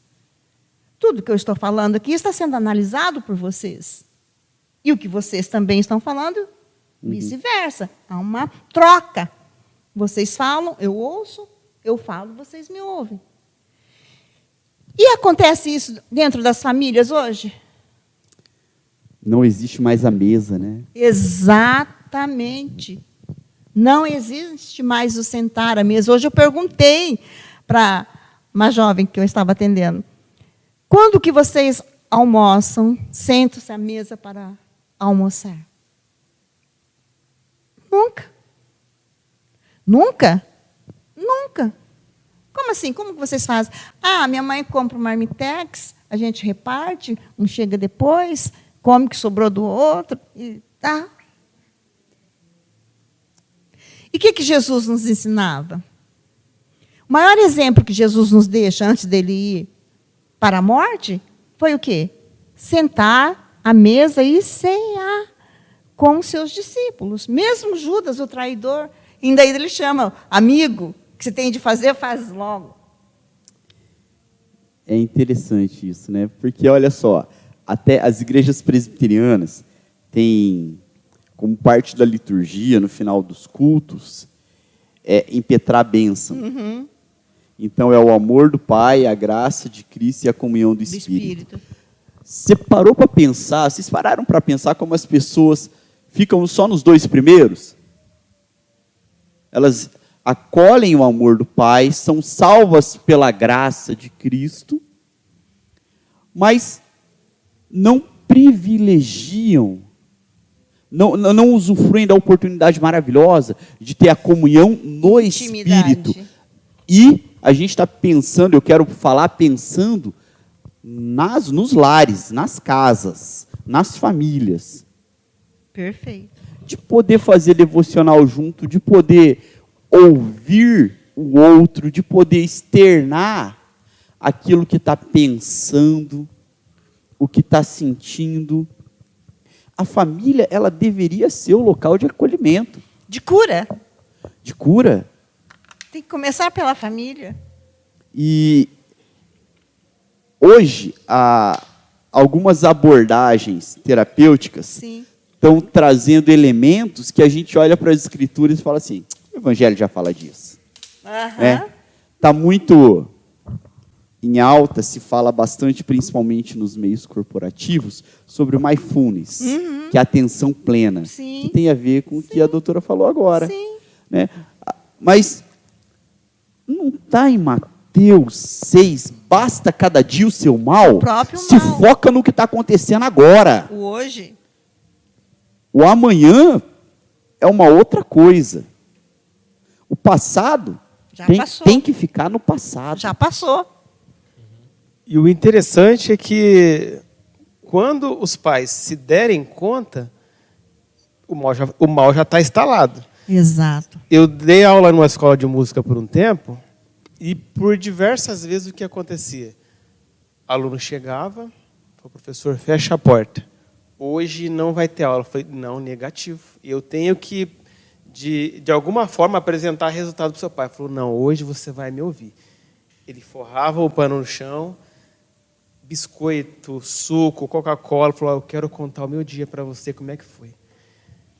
Tudo que eu estou falando aqui está sendo analisado por vocês. E o que vocês também estão falando, vice-versa. Há uma troca. Vocês falam, eu ouço, eu falo, vocês me ouvem. E acontece isso dentro das famílias hoje? Não existe mais a mesa, né? Exatamente. Não existe mais o sentar à mesa. Hoje eu perguntei para uma jovem que eu estava atendendo, quando que vocês almoçam, sentam-se à mesa para almoçar? Nunca. Nunca? Nunca. Como assim? Como que vocês fazem? Ah, minha mãe compra um marmitex, a gente reparte, um chega depois, come o que sobrou do outro, e tá. E o que Jesus nos ensinava? O maior exemplo que Jesus nos deixa antes dele ir para a morte foi o quê? Sentar à mesa e cear com os seus discípulos. Mesmo Judas, o traidor, ainda ele chama, amigo, o que você tem de fazer, faz logo. É interessante isso, né? Porque, olha só, até as igrejas presbiterianas têm, como parte da liturgia, no final dos cultos, impetrar a bênção. Uhum. Então, é o amor do Pai, a graça de Cristo e a comunhão do Espírito. Você parou para pensar, vocês pararam para pensar como as pessoas ficam só nos dois primeiros? Elas acolhem o amor do Pai, são salvas pela graça de Cristo, mas não privilegiam, não usufruem da oportunidade maravilhosa de ter a comunhão no Espírito. E a gente está pensando, eu quero falar pensando nos lares, nas casas, nas famílias. Perfeito. De poder fazer devocional junto, de poder ouvir o outro, de poder externar aquilo que está pensando, o que está sentindo. A família, ela deveria ser o local de acolhimento. De cura. De cura. Tem que começar pela família. E hoje, algumas abordagens terapêuticas Sim. estão trazendo elementos que a gente olha para as escrituras e fala assim, o Evangelho já fala disso. Uhum. Está muito em alta, se fala bastante, principalmente nos meios corporativos, sobre o mindfulness, que é a atenção plena, Sim. que tem a ver com o que a doutora falou agora. Sim. Né? Mas não está em Mateus 6, basta cada dia o seu mal, O próprio se mal. foca no que está acontecendo agora. O hoje. O amanhã é uma outra coisa. O passado tem que ficar no passado. Já passou. E o interessante é que, quando os pais se derem conta, o mal já está instalado. Exato. Eu dei aula numa escola de música por um tempo, e por diversas vezes o que acontecia? Aluno chegava, o professor fecha a porta. Hoje não vai ter aula. Eu falei, não, negativo. Eu tenho que, de alguma forma, apresentar resultado para o seu pai. Ele falou, não, hoje você vai me ouvir. Ele forrava o pano no chão, biscoito, suco, Coca-Cola, falou, eu quero contar o meu dia para você, como é que foi.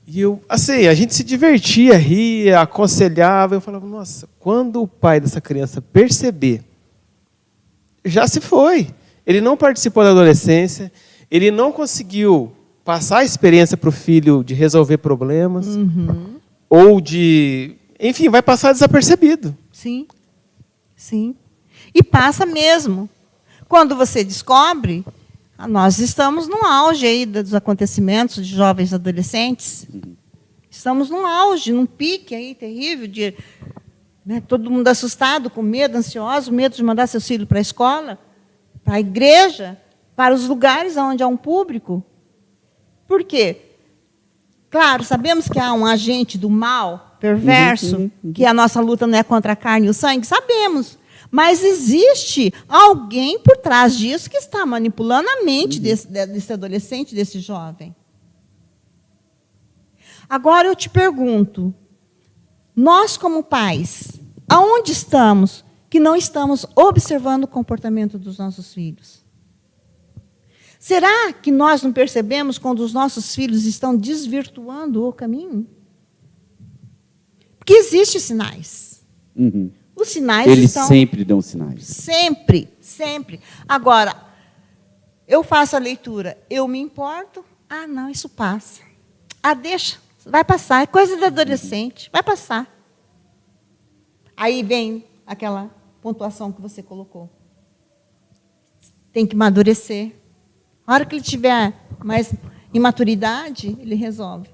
E eu, assim, a gente se divertia, ria, aconselhava, eu falava, nossa, quando o pai dessa criança perceber, já se foi. Ele não participou da adolescência, ele não conseguiu passar a experiência para o filho de resolver problemas, ou de... Enfim, vai passar desapercebido. Sim. Sim. E passa mesmo. Quando você descobre, nós estamos no auge aí dos acontecimentos de jovens adolescentes. Estamos num auge, num pique aí terrível, de todo mundo assustado, com medo, ansioso, medo de mandar seus filhos para a escola, para a igreja, para os lugares onde há um público. Por quê? Claro, sabemos que há um agente do mal, perverso, que a nossa luta não é contra a carne e o sangue, sabemos. Mas existe alguém por trás disso que está manipulando a mente desse adolescente, desse jovem. Agora eu te pergunto, nós como pais, aonde estamos que não estamos observando o comportamento dos nossos filhos? Será que nós não percebemos quando os nossos filhos estão desvirtuando o caminho? Porque existem sinais. Os sinais Eles estão... sempre dão sinais. Sempre, sempre. Agora, eu faço a leitura, eu me importo, não, isso passa. Deixa, vai passar, é coisa de adolescente, vai passar. Aí vem aquela pontuação que você colocou. Tem que amadurecer. A hora que ele tiver mais imaturidade, ele resolve.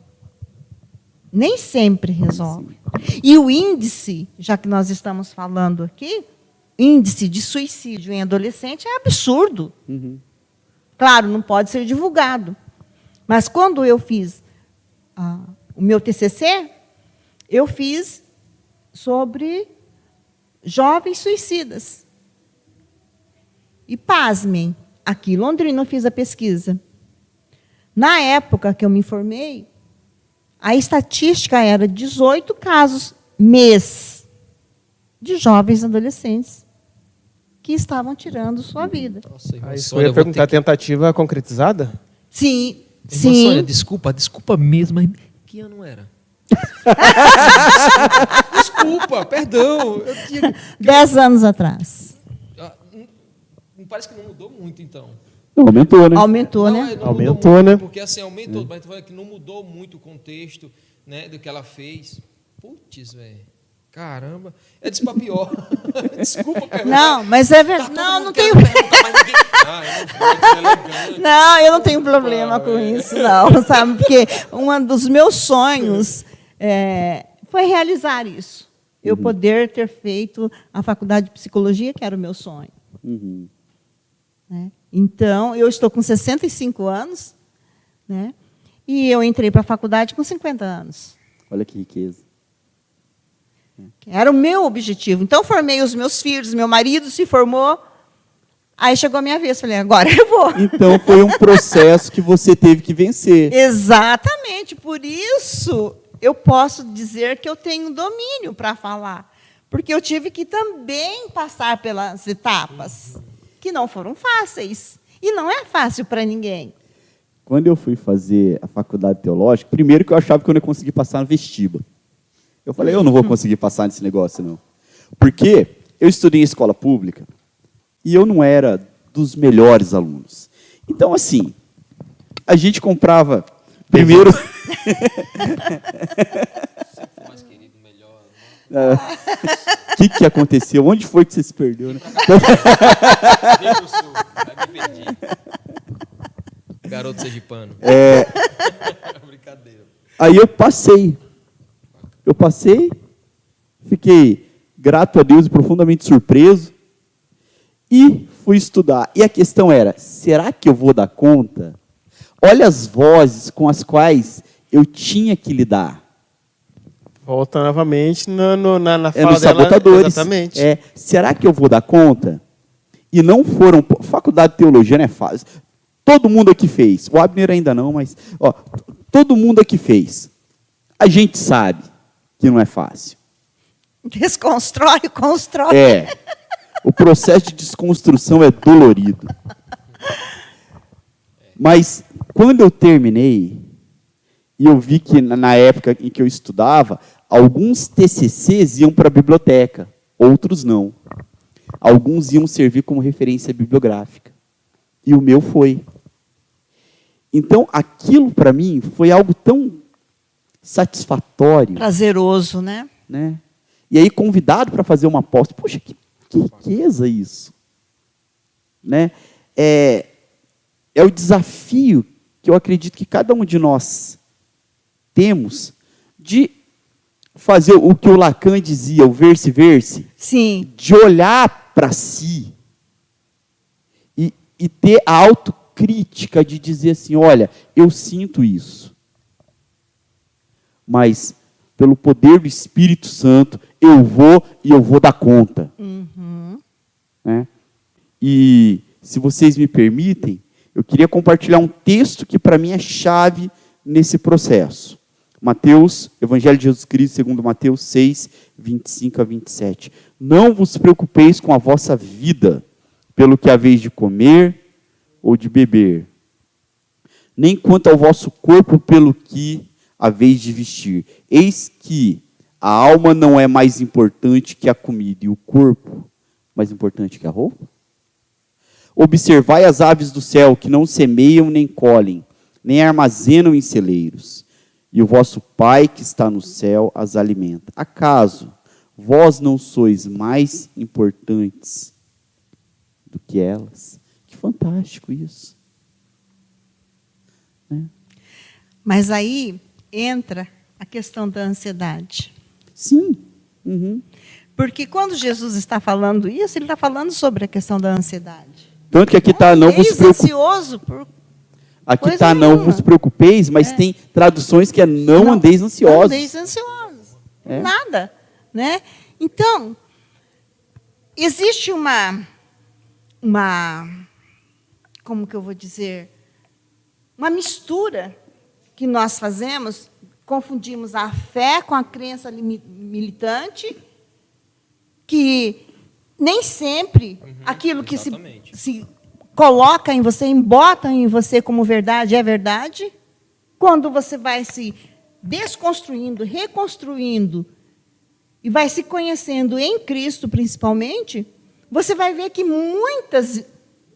Nem sempre resolve. E o índice, já que nós estamos falando aqui, índice de suicídio em adolescente é absurdo. Claro, não pode ser divulgado. Mas quando eu fiz o meu TCC, eu fiz sobre jovens suicidas. E pasmem, aqui em Londrina eu fiz a pesquisa. Na época que eu me formei, a estatística era 18 casos mês de jovens adolescentes que estavam tirando sua vida. Nossa, irmã Isso Sônia, eu ia perguntar, tentativa concretizada? Sim, Irmã sim. Sônia, desculpa mesmo, mas que ano era? Desculpa, perdão. 10 anos atrás. Parece que não mudou muito, então. Não, aumentou, né? Aumentou, né? Não Aumentou, mudou muito, né? Porque assim, aumentou, mas que não mudou muito o contexto, né, do que ela fez. Putz, velho. Caramba. É disso pra pior. Desculpa perguntar. Não, mas é verdade. Não tenho. Não, eu não tenho problema com isso, não, sabe? Porque um dos meus sonhos foi realizar isso. Eu poder ter feito a faculdade de psicologia, que era o meu sonho. Né? Então, eu estou com 65 anos, né? E eu entrei para a faculdade com 50 anos. Olha que riqueza. Era o meu objetivo. Então, formei os meus filhos, meu marido se formou. Aí chegou a minha vez, falei, agora eu vou. Então, foi um processo que você teve que vencer. Exatamente, por isso eu posso dizer que eu tenho domínio para falar. Porque eu tive que também passar pelas etapas, que não foram fáceis. E não é fácil para ninguém. Quando eu fui fazer a faculdade teológica, primeiro que eu achava que eu não ia conseguir passar no vestibular. Eu falei, eu não vou conseguir passar nesse negócio, não. Porque eu estudei em escola pública e eu não era dos melhores alunos. Então, assim, a gente comprava primeiro... O que aconteceu? Onde foi que você se perdeu? Né? Garoto sergipano. Brincadeira. Aí eu passei. Fiquei grato a Deus e profundamente surpreso. E fui estudar. E a questão era, será que eu vou dar conta? Olha as vozes com as quais eu tinha que lidar. Volta novamente na fala nos dela. sabotadores. Exatamente. Será que eu vou dar conta? E não foram... Faculdade de teologia não é fácil. Todo mundo aqui fez. O Abner ainda não, mas... todo mundo aqui fez. A gente sabe que não é fácil. Desconstrói, constrói. O processo de desconstrução é dolorido. Mas, quando eu terminei, e eu vi que, na época em que eu estudava, alguns TCCs iam para a biblioteca, outros não. Alguns iam servir como referência bibliográfica. E o meu foi. Então, aquilo, para mim, foi algo tão satisfatório. Prazeroso, né? E aí, convidado para fazer uma aposta. Poxa, que riqueza isso. Né? É o desafio que eu acredito que cada um de nós temos de fazer o que o Lacan dizia, o ver-se. Sim. De olhar para si e e ter a autocrítica de dizer assim, olha, eu sinto isso. Mas, pelo poder do Espírito Santo, eu vou dar conta. Né? E, se vocês me permitem, eu queria compartilhar um texto que, para mim, é chave nesse processo. Mateus, Evangelho de Jesus Cristo, segundo Mateus 6, 25 a 27. Não vos preocupeis com a vossa vida, pelo que haveis de comer ou de beber, nem quanto ao vosso corpo, pelo que haveis de vestir. Eis que a alma não é mais importante que a comida, e o corpo mais importante que a roupa? Observai as aves do céu, que não semeiam nem colhem, nem armazenam em celeiros, e o vosso Pai que está no céu as alimenta. Acaso vós não sois mais importantes do que elas? Que fantástico isso. Né? Mas aí entra a questão da ansiedade. Sim. Uhum. Porque quando Jesus está falando isso, ele está falando sobre a questão da ansiedade. Tanto que aqui está, não vos preocupeis. Ansioso por Aqui coisa está, não nenhuma. vos preocupeis, mas tem traduções que é não andeis ansiosos. Não andeis ansiosos. É. Nada. Né? Então, existe uma, como que eu vou dizer, uma mistura que nós fazemos, confundimos a fé com a crença militante, que nem sempre aquilo que se coloca em você, embota em você como verdade, é verdade. Quando você vai se desconstruindo, reconstruindo, e vai se conhecendo em Cristo, principalmente, você vai ver que muitas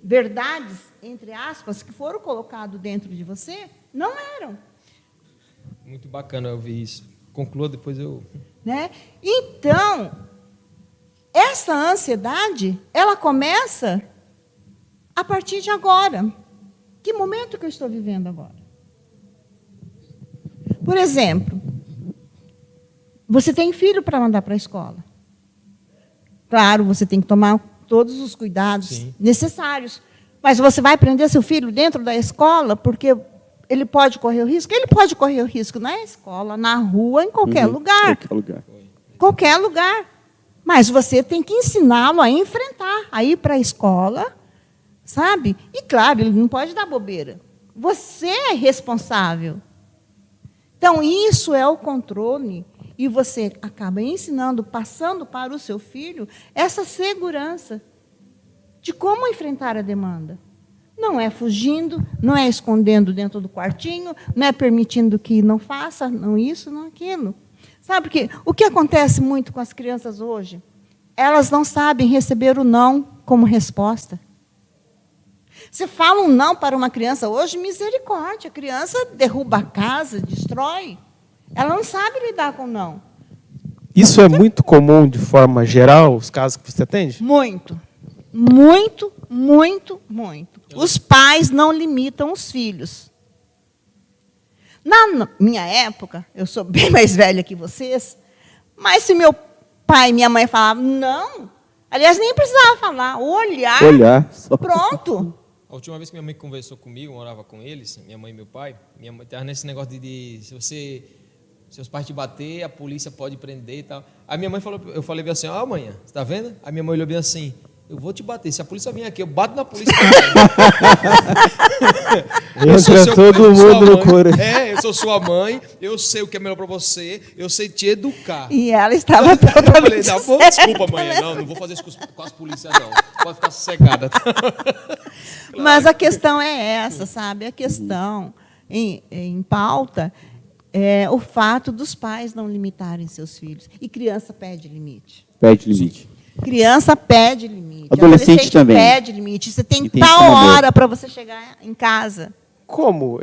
verdades, entre aspas, que foram colocadas dentro de você, não eram. Muito bacana ouvir isso. Conclua, depois eu... Né? Então, essa ansiedade, ela começa a partir de agora. Que momento que eu estou vivendo agora? Por exemplo, você tem filho para mandar para a escola. Claro, você tem que tomar todos os cuidados necessários. Mas você vai prender seu filho dentro da escola porque ele pode correr o risco? Ele pode correr o risco na escola, na rua, em qualquer lugar. Qualquer lugar. Qualquer lugar. Mas você tem que ensiná-lo a enfrentar, a ir para a escola, sabe? E, claro, ele não pode dar bobeira. Você é responsável. Então, isso é o controle. E você acaba ensinando, passando para o seu filho, essa segurança de como enfrentar a demanda. Não é fugindo, não é escondendo dentro do quartinho, não é permitindo que não faça, não isso, não aquilo. Sabe porque o que acontece muito com as crianças hoje? Elas não sabem receber o não como resposta. Você fala um não para uma criança hoje, misericórdia, a criança derruba a casa, destrói. Ela não sabe lidar com não. Isso é muito comum, de forma geral, os casos que você atende? Muito. Muito, muito, muito. Os pais não limitam os filhos. Na minha época, eu sou bem mais velha que vocês, mas se meu pai e minha mãe falavam não, aliás, nem precisava falar, olhar Só. pronto. A última vez que minha mãe conversou comigo, morava com eles, minha mãe e meu pai, minha mãe estava nesse negócio de se seus pais te bater, a polícia pode prender e tal. Aí minha mãe falou, eu falei bem assim, ó, mãe, você está vendo? Aí minha mãe olhou bem assim, eu vou te bater, se a polícia vir aqui, eu bato na polícia. Entra todo mundo no coro. Eu sou sua mãe, eu sei o que é melhor para você, eu sei te educar. E ela estava Eu falei, totalmente não, desculpa, mãe, não vou fazer isso com as polícias, não. Pode ficar sossegada. Mas a questão é essa, sabe? A questão em pauta é o fato dos pais não limitarem seus filhos. E criança pede limite. Pede limite. Criança pede limite. Adolescente também. Pede limite. Você tem E tem tal que saber. hora para você chegar em casa. Como?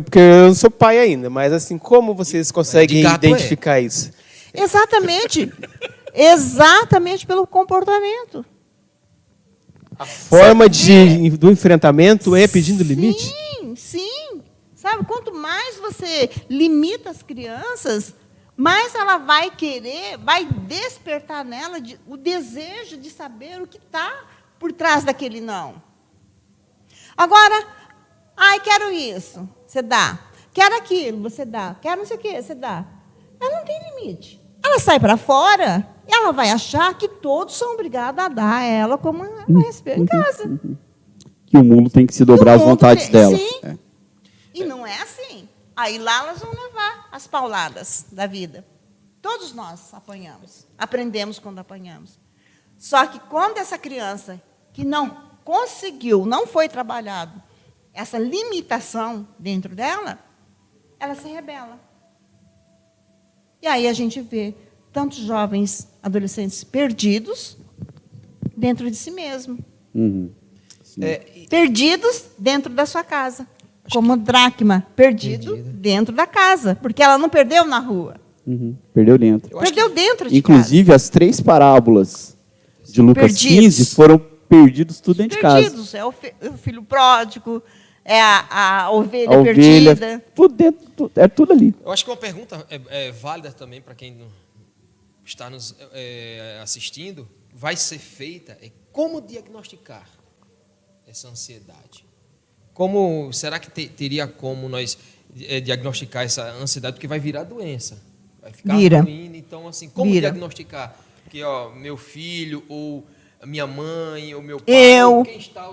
Porque eu não sou pai ainda, mas assim, como vocês conseguem De gato identificar isso? Exatamente. Exatamente pelo comportamento. A forma do enfrentamento é pedindo limite? Sim, sim. Sabe, quanto mais você limita as crianças, mais ela vai querer, vai despertar nela o desejo de saber o que está por trás daquele não. Agora, ai, quero isso, você dá. Quero aquilo, você dá. Quero não sei o quê, você dá. Ela não tem limite. Ela sai para fora e ela vai achar que todos são obrigados a dar a ela como ela recebeu em casa. Que o mundo tem que se dobrar às vontades dela. Sim. É. E não é assim. Aí lá elas vão levar as pauladas da vida. Todos nós apanhamos. Aprendemos quando apanhamos. Só que quando essa criança que não conseguiu, não foi trabalhado, essa limitação dentro dela, ela se rebela. E aí a gente vê tantos jovens, adolescentes perdidos dentro de si mesmo. Perdidos dentro da sua casa. Como dracma, perdido dentro da casa. Porque ela não perdeu na rua. Perdeu dentro. Perdeu dentro de Inclusive, casa. as 3 parábolas de Lucas Perdidos. 15 foram perdidos tudo dentro de casa. Perdidos. É o filho pródigo, é a ovelha A ovelha, perdida. tudo dentro, é tudo ali. Eu acho que uma pergunta é válida também para quem está nos assistindo, vai ser feita, é como diagnosticar essa ansiedade? Como será que teria como nós diagnosticar essa ansiedade? Porque vai virar doença, vai ficar ruim. Então, assim, como diagnosticar? Que meu filho ou a minha mãe ou meu pai, ou quem está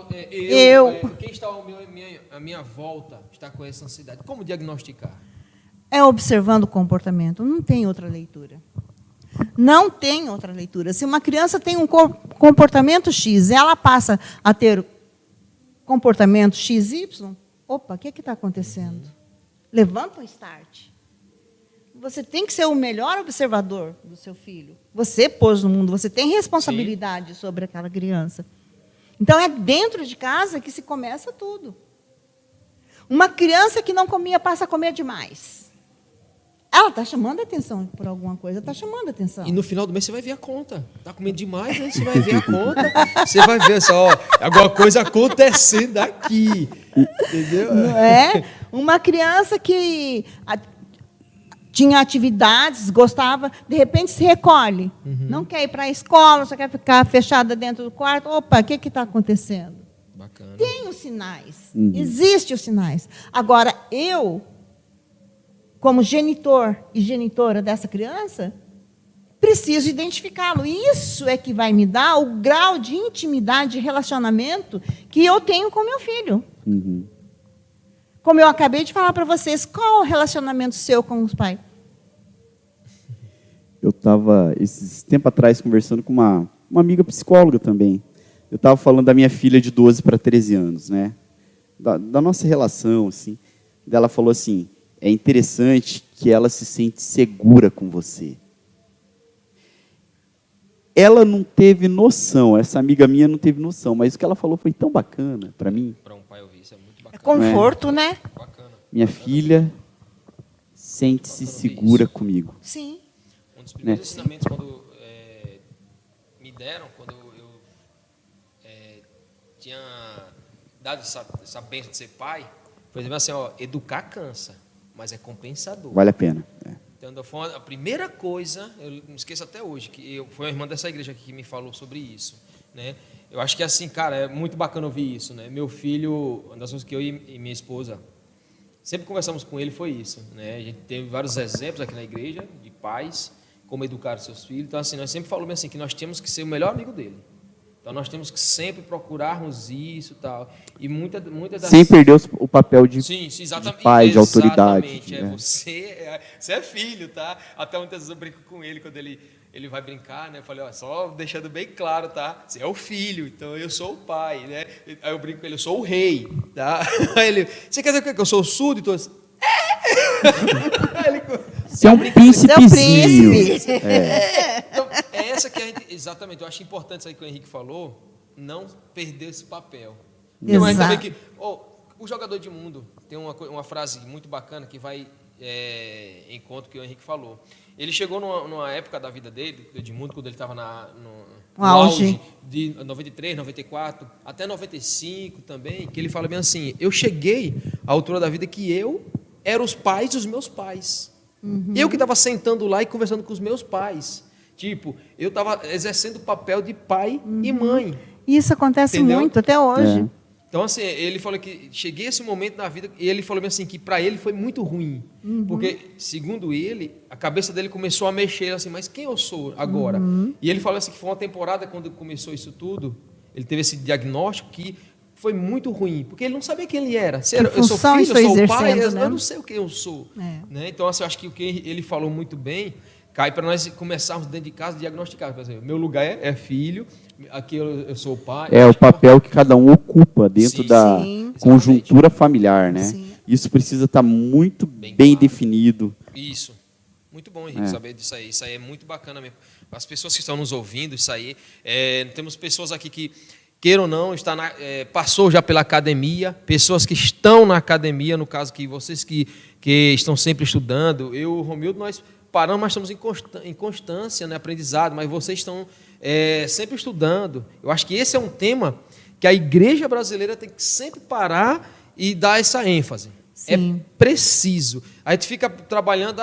à minha volta está com essa ansiedade? Como diagnosticar? É observando o comportamento. Não tem outra leitura. Não tem outra leitura. Se uma criança tem um comportamento X, ela passa a ter comportamento XY, opa, o que está acontecendo? Levanta um start. Você tem que ser o melhor observador do seu filho. Você pôs no mundo, você tem responsabilidade sobre aquela criança. Então, é dentro de casa que se começa tudo. Uma criança que não comia passa a comer demais. Ela está chamando a atenção por alguma coisa, está chamando a atenção. E no final do mês você vai ver a conta. Está comendo demais, aí você vai ver a conta. Você vai ver só, alguma coisa acontecendo aqui. Entendeu? Não é? Uma criança que tinha atividades, gostava, de repente se recolhe. Não quer ir para a escola, só quer ficar fechada dentro do quarto. Opa, o que está acontecendo? Bacana. Tem os sinais. Existem os sinais. Agora, eu, como genitor e genitora dessa criança, preciso identificá-lo. Isso é que vai me dar o grau de intimidade, de relacionamento que eu tenho com meu filho. Como eu acabei de falar para vocês, qual o relacionamento seu com os pais? Eu estava, esses tempo atrás, conversando com uma amiga psicóloga também. Eu estava falando da minha filha de 12 para 13 anos, né? Da nossa relação, assim. Ela falou assim, é interessante que ela se sente segura com você. Ela não teve noção, essa amiga minha não teve noção, mas o que ela falou foi tão bacana para mim. Para um pai ouvir isso é muito bacana. É conforto, né? Bacana. Minha filha sente-se segura comigo. Sim. Um dos primeiros ensinamentos quando me deram, quando eu tinha dado essa bênção de ser pai, foi assim, educar cansa, mas é compensador. Vale a pena. Então, foi a primeira coisa, eu não esqueço até hoje, foi uma irmã dessa igreja aqui que me falou sobre isso, né? Eu acho que assim, cara, é muito bacana ouvir isso, né? Meu filho, uma das coisas que eu e minha esposa sempre conversamos com ele foi isso, né? A gente teve vários exemplos aqui na igreja de pais, como educar os seus filhos. Então, assim, nós sempre falamos assim, que nós temos que ser o melhor amigo dele. Então, nós temos que sempre procurarmos isso e tal. E muitas das... Sem perder o papel de, exatamente, de pai, de autoridade. Você é filho, tá? Até muitas vezes eu brinco com ele, quando ele vai brincar, né? Eu falei, só deixando bem claro, tá? Você é o filho, então eu sou o pai, né? Aí eu brinco com ele, eu sou o rei, tá? Aí ele, você quer dizer que eu sou o súdito? Você é um príncipezinho. Então, é essa que a gente... Exatamente, eu acho importante isso aí que o Henrique falou, não perder esse papel. Então, a gente vê que o jogador de mundo tem uma frase muito bacana que vai em conta com o que o Henrique falou. Ele chegou numa época da vida dele, do Edmundo, quando ele estava no auge de 93, 94, até 95 também, que ele fala bem assim, eu cheguei à altura da vida que eu era os pais dos meus pais. Eu que estava sentando lá e conversando com os meus pais. Tipo, eu estava exercendo o papel de pai e mãe. Isso acontece muito até hoje. Então, assim, ele falou que cheguei a esse momento na vida e ele falou assim que para ele foi muito ruim. Porque, segundo ele, a cabeça dele começou a mexer assim, mas quem eu sou agora? E ele falou assim que foi uma temporada quando começou isso tudo, ele teve esse diagnóstico que foi muito ruim, porque ele não sabia quem ele era. Eu sou filho, eu sou o pai, né? eu não sei o que eu sou. Né? Então, assim, eu acho que o que ele falou muito bem cai para nós começarmos dentro de casa a diagnosticar. Por exemplo, meu lugar é filho, aqui eu sou o pai. É o papel que cada um ocupa dentro da sim, conjuntura familiar, né? Sim. Isso precisa estar muito bem claro. definido. Isso. Muito bom, Henrique, saber disso aí. Isso aí é muito bacana mesmo. As pessoas que estão nos ouvindo, isso aí. Temos pessoas aqui que, queiram ou não, passou já pela academia, pessoas que estão na academia, no caso que vocês que estão sempre estudando. Eu, o Romildo, nós paramos, mas estamos em constância, né, aprendizado, mas vocês estão sempre estudando. Eu acho que esse é um tema que a igreja brasileira tem que sempre parar e dar essa ênfase. Sim. É preciso. A gente fica trabalhando,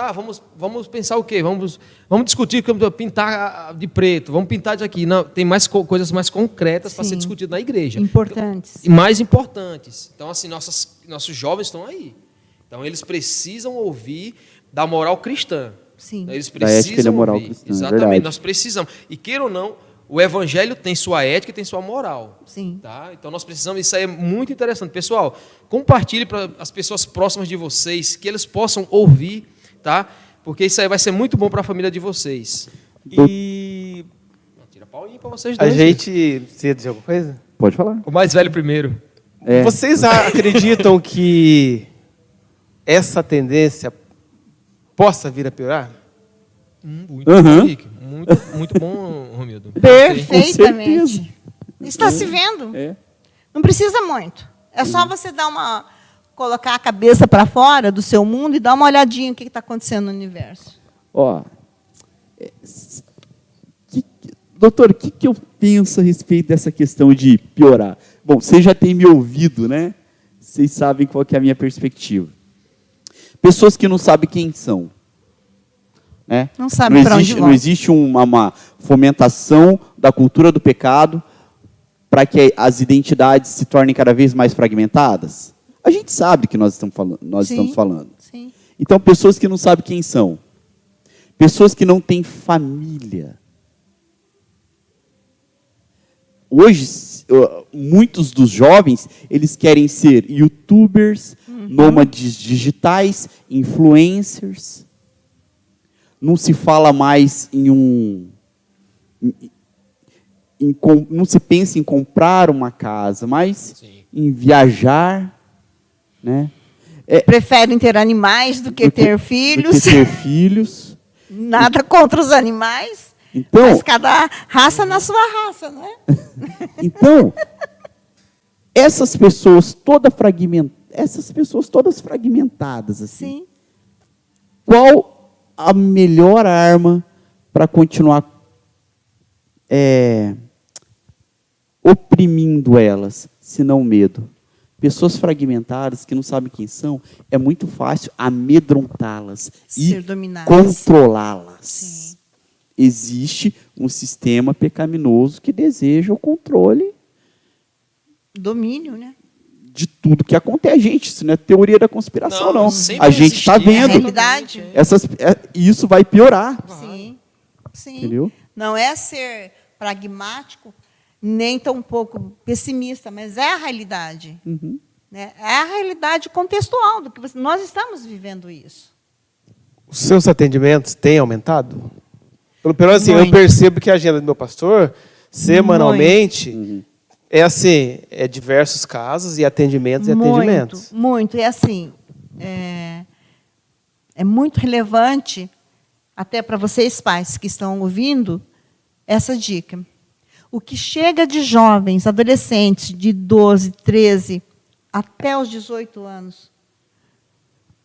vamos pensar o quê? Vamos discutir como pintar de preto, vamos pintar de aqui. Não, tem mais coisas mais concretas para ser discutidas na igreja. Importantes. E mais importantes. Então, assim, nossos jovens estão aí. Então, eles precisam ouvir da moral cristã. Sim. Eles Da ética e da precisam moral ouvir. cristã, é Exatamente, verdade. nós precisamos. E queira ou não, o evangelho tem sua ética e tem sua moral. Sim. Tá? Então nós precisamos, isso aí é muito interessante. Pessoal, compartilhe para as pessoas próximas de vocês, que eles possam ouvir, tá? Porque isso aí vai ser muito bom para a família de vocês. E Tira paulinho para vocês a dois. gente... Você ia dizer alguma coisa? Pode falar. O mais velho primeiro. Vocês acreditam que essa tendência possa vir a piorar? Muito Uhum. bom, Henrique. Muito bom, Romildo. Perfeitamente. Está se vendo. É. Não precisa muito. É só você colocar a cabeça para fora do seu mundo e dar uma olhadinha no que está acontecendo no universo. Ó, doutor, o que eu penso a respeito dessa questão de piorar? Bom, vocês já têm me ouvido, né? Vocês sabem qual que é a minha perspectiva. Pessoas que não sabem quem são. Né? Não sabem para onde vão. Não existe uma fomentação da cultura do pecado para que as identidades se tornem cada vez mais fragmentadas? A gente sabe que nós estamos falando. Sim. Então, pessoas que não sabem quem são. Pessoas que não têm família. Hoje, muitos dos jovens, eles querem ser youtubers, nômades digitais, influencers. Não se fala mais não se pensa em comprar uma casa, mas em viajar, né? Preferem ter animais do que ter filhos. Do que ter filhos. Nada contra os animais. Então, Mas cada raça na sua raça, não é? Então, essas pessoas todas fragmentadas assim. Sim. Qual a melhor arma para continuar oprimindo elas, se não o medo? Pessoas fragmentadas que não sabem quem são, é muito fácil amedrontá-las e controlá-las. Sim. Existe um sistema pecaminoso que deseja o controle. Domínio, né? De tudo que acontece. Gente, isso não é teoria da conspiração, não. sempre A gente está existiu. vendo. É realidade. Isso vai piorar. Sim. Sim. Entendeu? Não é ser pragmático, nem tão pouco pessimista, mas é a realidade. Uhum. Né? É a realidade contextual do que nós estamos vivendo isso. Os seus atendimentos têm aumentado? Pelo menos assim, eu Muito. percebo que a agenda do meu pastor, semanalmente, é diversos casos e atendimentos e atendimentos. Muito. E assim, é muito relevante, até para vocês pais que estão ouvindo, essa dica. O que chega de jovens, adolescentes, de 12, 13, até os 18 anos,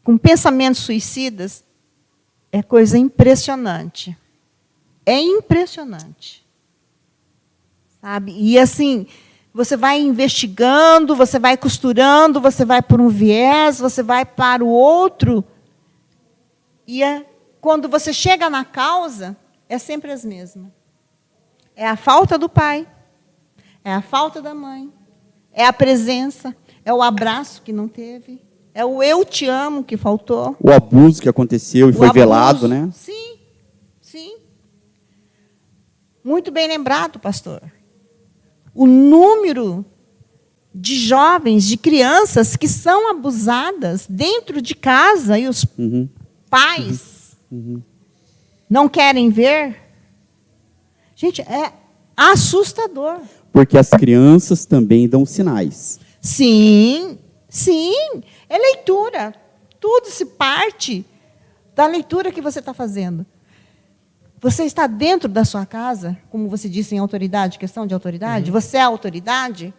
com pensamentos suicidas, é coisa impressionante. É impressionante. Sabe? E assim, você vai investigando, você vai costurando, você vai por um viés, você vai para o outro. E quando você chega na causa, é sempre as mesmas. É a falta do pai, é a falta da mãe, é a presença, é o abraço que não teve, é o eu te amo que faltou. O abuso que aconteceu e foi velado, né? Sim, sim. Muito bem lembrado, pastor. O número de jovens, de crianças que são abusadas dentro de casa e os pais não querem ver. Gente, é assustador. Porque as crianças também dão sinais. Sim, sim. É leitura. Tudo se parte da leitura que você está fazendo. Você está dentro da sua casa, como você disse em autoridade, questão de autoridade, você é a autoridade.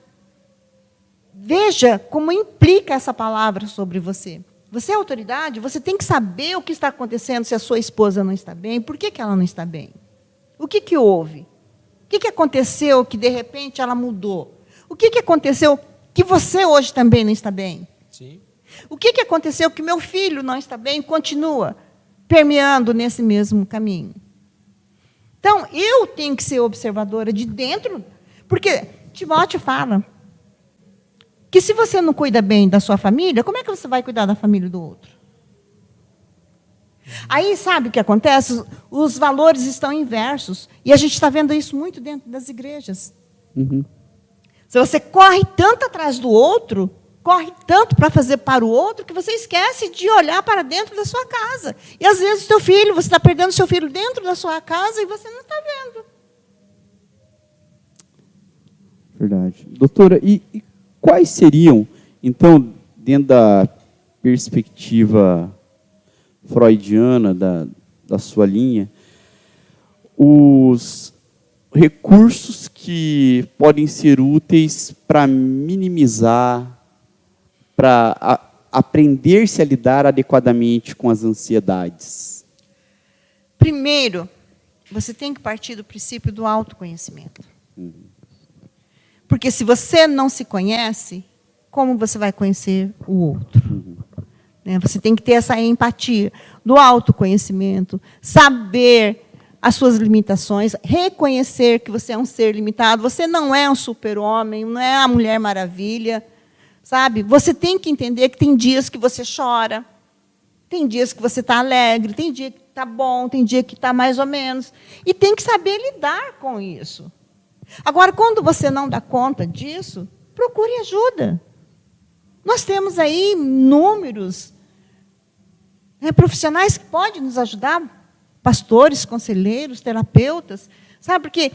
Veja como implica essa palavra sobre você. Você é autoridade, você tem que saber o que está acontecendo se a sua esposa não está bem, por que ela não está bem? O que houve? O que aconteceu que, de repente, ela mudou? O que aconteceu que você hoje também não está bem? Sim. O que aconteceu que meu filho não está bem e continua permeando nesse mesmo caminho? Então, eu tenho que ser observadora de dentro, porque Timóteo fala que se você não cuida bem da sua família, como é que você vai cuidar da família do outro? Aí, sabe o que acontece? Os valores estão inversos. E a gente está vendo isso muito dentro das igrejas. Se você corre tanto atrás do outro, corre tanto para fazer para o outro, que você esquece de olhar para dentro da sua casa. E, às vezes, seu filho, você está perdendo seu filho dentro da sua casa e você não está vendo. Verdade. Doutora, e quais seriam, então, dentro da perspectiva freudiana da sua linha, os recursos que podem ser úteis para minimizar, para aprender-se a lidar adequadamente com as ansiedades? Primeiro, você tem que partir do princípio do autoconhecimento. Porque se você não se conhece, como você vai conhecer o outro? Você tem que ter essa empatia do autoconhecimento, saber as suas limitações, reconhecer que você é um ser limitado, você não é um super-homem, não é a Mulher Maravilha, sabe? Você tem que entender que tem dias que você chora, tem dias que você está alegre, tem dia que está bom, tem dia que está mais ou menos, e tem que saber lidar com isso. Agora, quando você não dá conta disso, procure ajuda. Nós temos aí números profissionais que podem nos ajudar, pastores, conselheiros, terapeutas, sabe? Porque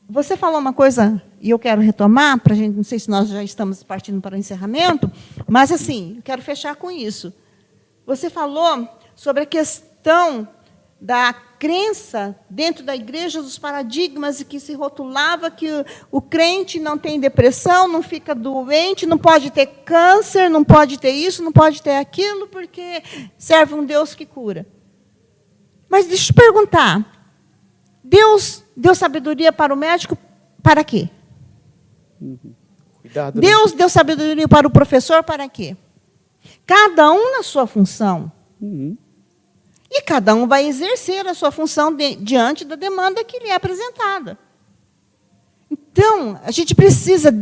você falou uma coisa, e eu quero retomar, para a gente, não sei se nós já estamos partindo para o encerramento, mas, assim, eu quero fechar com isso. Você falou sobre a questão da crença dentro da igreja, dos paradigmas, e que se rotulava que o crente não tem depressão, não fica doente, não pode ter câncer, não pode ter isso, não pode ter aquilo, porque serve um Deus que cura. Mas deixa eu te perguntar, Deus deu sabedoria para o médico para quê? Cuidado, Deus deu sabedoria para o professor para quê? Cada um na sua função. E cada um vai exercer a sua função diante da demanda que lhe é apresentada. Então, a gente precisa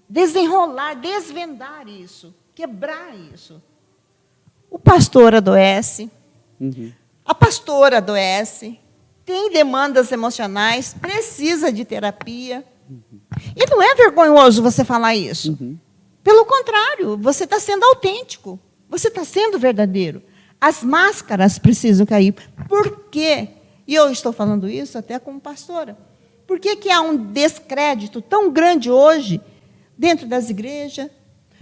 desenrolar, desvendar isso, quebrar isso. O pastor adoece, a pastora adoece, tem demandas emocionais, precisa de terapia. E não é vergonhoso você falar isso. Pelo contrário, você está sendo autêntico, você está sendo verdadeiro. As máscaras precisam cair. Por quê? E eu estou falando isso até como pastora. Por que há um descrédito tão grande hoje dentro das igrejas?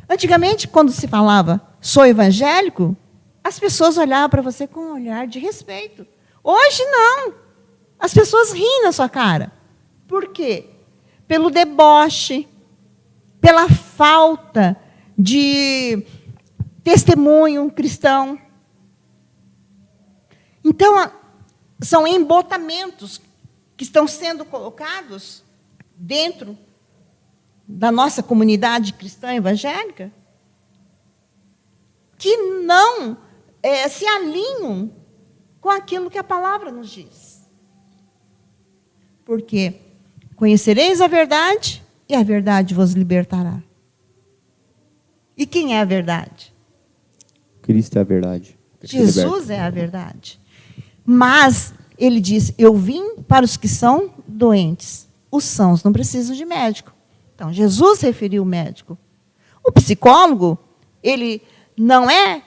Antigamente, quando se falava sou evangélico, as pessoas olhavam para você com um olhar de respeito. Hoje, não. As pessoas riem na sua cara. Por quê? Pelo deboche, pela falta de testemunho cristão. Então, são embotamentos que estão sendo colocados dentro da nossa comunidade cristã evangélica que não se alinham com aquilo que a palavra nos diz. Porque conhecereis a verdade e a verdade vos libertará. E quem é a verdade? Cristo é a verdade. Jesus é a verdade. Mas ele diz, eu vim para os que são doentes. Os sãos não precisam de médico. Então, Jesus referiu o médico. O psicólogo, ele não é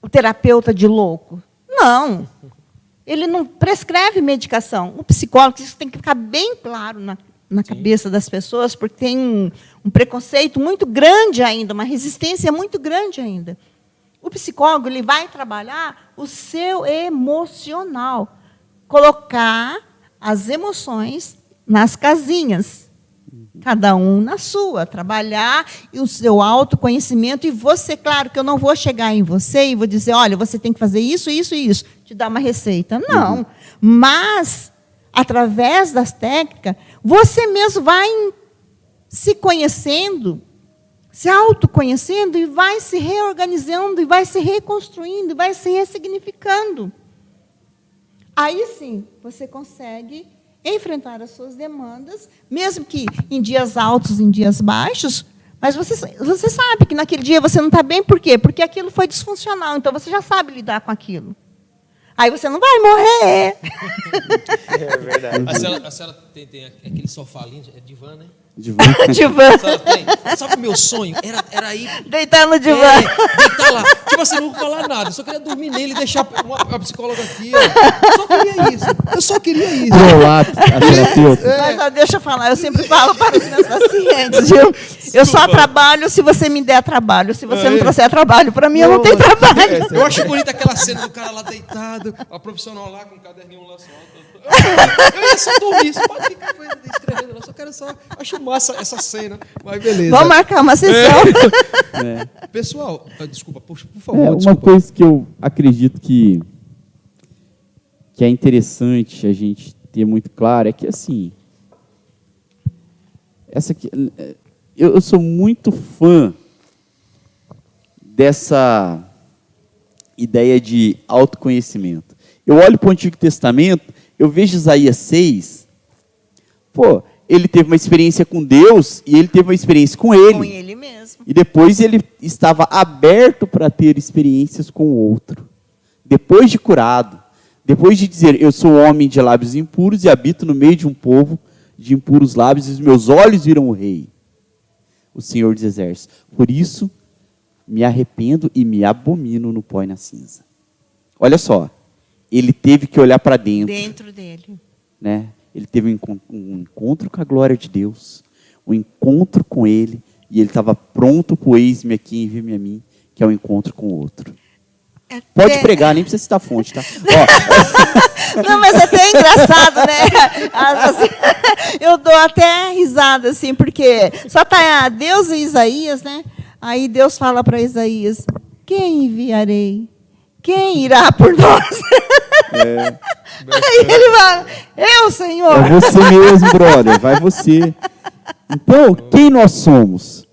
o terapeuta de louco. Não. Ele não prescreve medicação. O psicólogo, isso tem que ficar bem claro na cabeça das pessoas, porque tem um preconceito muito grande ainda, uma resistência muito grande ainda. O psicólogo, ele vai trabalhar o seu emocional, colocar as emoções nas casinhas, cada um na sua, trabalhar o seu autoconhecimento, e você, claro, que eu não vou chegar em você e vou dizer, olha, você tem que fazer isso, isso e isso, te dar uma receita. Não. Mas, através das técnicas, você mesmo vai se conhecendo, se autoconhecendo, e vai se reorganizando, e vai se reconstruindo, e vai se ressignificando. Aí sim, você consegue enfrentar as suas demandas, mesmo que em dias altos, em dias baixos, mas você sabe que naquele dia você não está bem, por quê? Porque aquilo foi disfuncional, então você já sabe lidar com aquilo. Aí você não vai morrer. É verdade. A senhora tem aquele sofalinho, é divã, né? Divã. Divã. A senhora tem. Sabe o meu sonho? Era ir... Deitar no divã. Deitar lá. Tipo assim, não vou falar nada. Eu só queria dormir nele e deixar uma psicóloga aqui. Ó. Só queria isso. Eu só queria isso. Trollar a terapeuta. Mas ó, deixa eu falar, eu sempre falo para os meus pacientes, viu? Eu só trabalho se você me der trabalho. Se você não trouxer trabalho para mim, eu não tenho trabalho. Eu acho bonita aquela cena do cara lá deitado, a profissional lá com um caderninho lá só. Eu ia só dormir, você pode ficar escrevendo, eu só quero só. Acho massa essa cena, mas beleza. Vamos marcar uma sessão. Pessoal, desculpa, por favor. Uma coisa que eu acredito que é interessante a gente ter muito claro é que, assim, eu sou muito fã dessa ideia de autoconhecimento. Eu olho para o Antigo Testamento, eu vejo Isaías 6, ele teve uma experiência com Deus e ele teve uma experiência com ele. Com ele mesmo. E depois ele estava aberto para ter experiências com o outro. Depois de curado, depois de dizer, eu sou homem de lábios impuros e habito no meio de um povo de impuros lábios, e os meus olhos viram o rei, o Senhor dos Exércitos. Por isso, me arrependo e me abomino no pó e na cinza. Olha só, ele teve que olhar para dentro. Dentro dele. Né? Ele teve um encontro com a glória de Deus, um encontro com ele, e ele estava pronto para o eis-me aqui, envie-me a mim, que é o encontro com o outro. Pode pregar, nem precisa citar fonte, tá? Não, mas é até engraçado, né? Eu dou até risada, assim, porque só tá Deus e Isaías, né? Aí Deus fala para Isaías, quem enviarei? Quem irá por nós? Aí ele fala, eu, Senhor. É você mesmo, brother, vai você. Então, quem nós somos?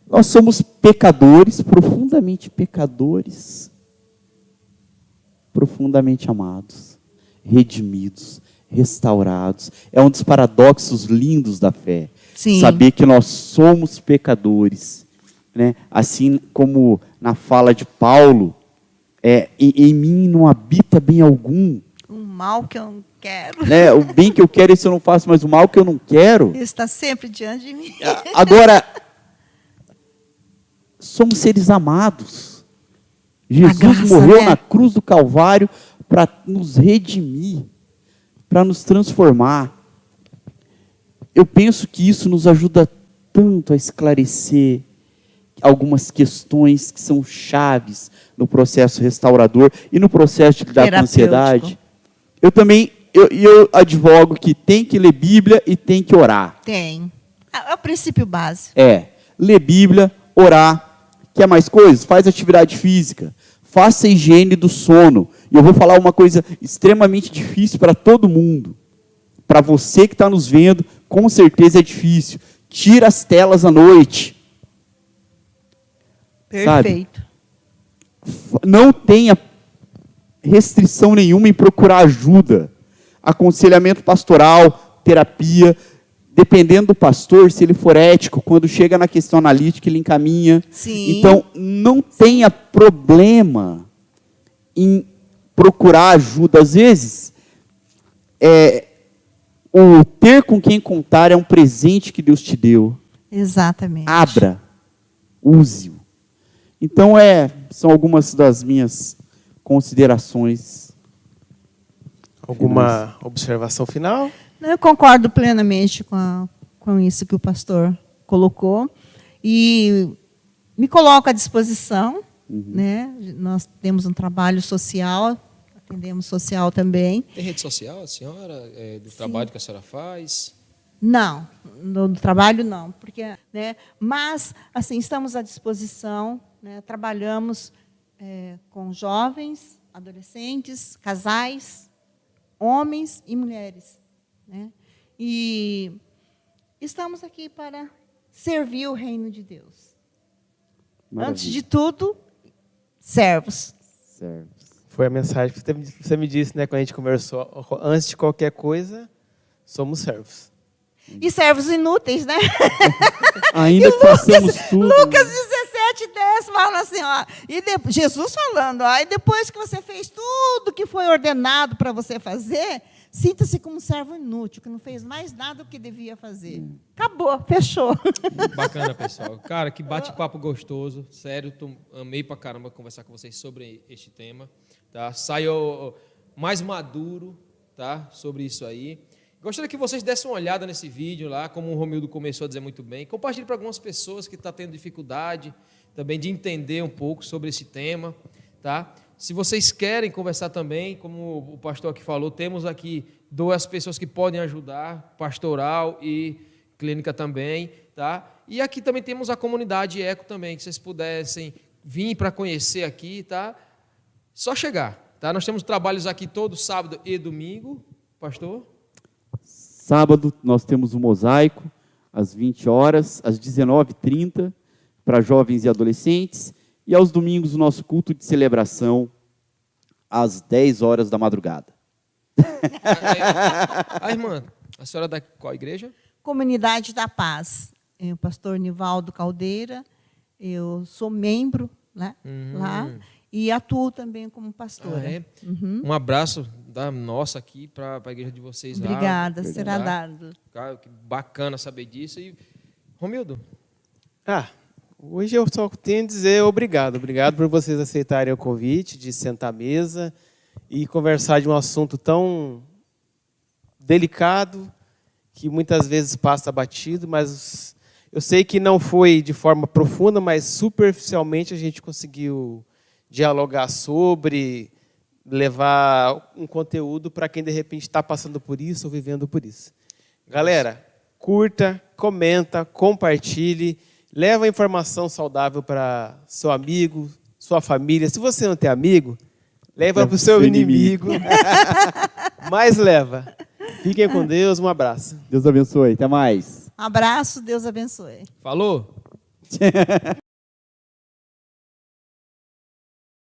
Nós somos pecadores, profundamente amados, redimidos, restaurados. É um dos paradoxos lindos da fé. Sim. Saber que nós somos pecadores. Né? Assim como na fala de Paulo, em mim não habita bem algum. O mal que eu não quero. Né? O bem que eu quero, isso eu não faço, mas o mal que eu não quero. Ele está sempre diante de mim. Agora, somos seres amados. Jesus morreu na cruz do Calvário para nos redimir, para nos transformar. Eu penso que isso nos ajuda tanto a esclarecer algumas questões que são chaves no processo restaurador e no processo de lidar com a ansiedade. Eu também eu advogo que tem que ler Bíblia e tem que orar. Tem. É o princípio básico. Ler Bíblia, orar. Quer mais coisas? Faz atividade física. Faça a higiene do sono. E eu vou falar uma coisa extremamente difícil para todo mundo. Para você que está nos vendo, com certeza é difícil. Tira as telas à noite. Perfeito. Sabe? Não tenha restrição nenhuma em procurar ajuda. Aconselhamento pastoral, terapia. dependendo do pastor, se ele for ético, quando chega na questão analítica, ele encaminha. Sim. Então, não tenha problema em procurar ajuda. Às vezes, o ter com quem contar é um presente que Deus te deu. Exatamente. Abra, use-o. Então, são algumas das minhas considerações. Alguma observação final? Eu concordo plenamente com isso que o pastor colocou. E me coloco à disposição. Né? Nós temos um trabalho social, atendemos social também. Tem rede social, a senhora, do trabalho que a senhora faz? Não, do trabalho não, porque, né, mas assim estamos à disposição, né, trabalhamos com jovens, adolescentes, casais, homens e mulheres, né, e estamos aqui para servir o reino de Deus. Maravilha. Antes de tudo, servos. Servos. Foi a mensagem que você me disse, né, quando a gente conversou. Antes de qualquer coisa, somos servos. E servos inúteis, né? Ainda que façamos tudo. Lucas 17:10 fala assim, ó, Jesus falando, ó, e depois que você fez tudo que foi ordenado para você fazer, sinta-se como um servo inútil, que não fez mais nada do que devia fazer. Acabou, fechou. Bacana, pessoal. Cara, que bate-papo gostoso. Sério, amei pra caramba conversar com vocês sobre este tema. Tá? Saio mais maduro, tá? Sobre isso aí. Gostaria que vocês dessem uma olhada nesse vídeo lá, como o Romildo começou a dizer muito bem. Compartilhe para algumas pessoas que estão tendo dificuldade também de entender um pouco sobre esse tema. Tá? Se vocês querem conversar também, como o pastor aqui falou, temos aqui 2 pessoas que podem ajudar, pastoral e clínica também. Tá? E aqui também temos a comunidade Eco também, que vocês pudessem vir para conhecer aqui. Tá? Só chegar. Tá? Nós temos trabalhos aqui todo sábado e domingo, pastor. Sábado nós temos o mosaico, às 20 horas, às 19h30, para jovens e adolescentes, e aos domingos o nosso culto de celebração, às 10 horas da madrugada. A irmã, a senhora é da qual igreja? Comunidade da Paz. O pastor Nivaldo Caldeira, eu sou membro, né, lá, e atuo também como pastora. Ah, é? Um abraço da nossa aqui para a igreja de vocês lá. Obrigada, será dado. Cara, que bacana saber disso. E, Romildo? Hoje eu só tenho a dizer obrigado. Obrigado por vocês aceitarem o convite de sentar à mesa e conversar de um assunto tão delicado que muitas vezes passa batido, mas eu sei que não foi de forma profunda, mas superficialmente a gente conseguiu dialogar sobre, levar um conteúdo para quem de repente está passando por isso ou vivendo por isso. Galera, curta, comenta, compartilhe, leva a informação saudável para seu amigo, sua família. Se você não tem amigo, leva para o seu inimigo. Mas leva. Fiquem com Deus, um abraço. Deus abençoe, até mais. Um abraço, Deus abençoe. Falou?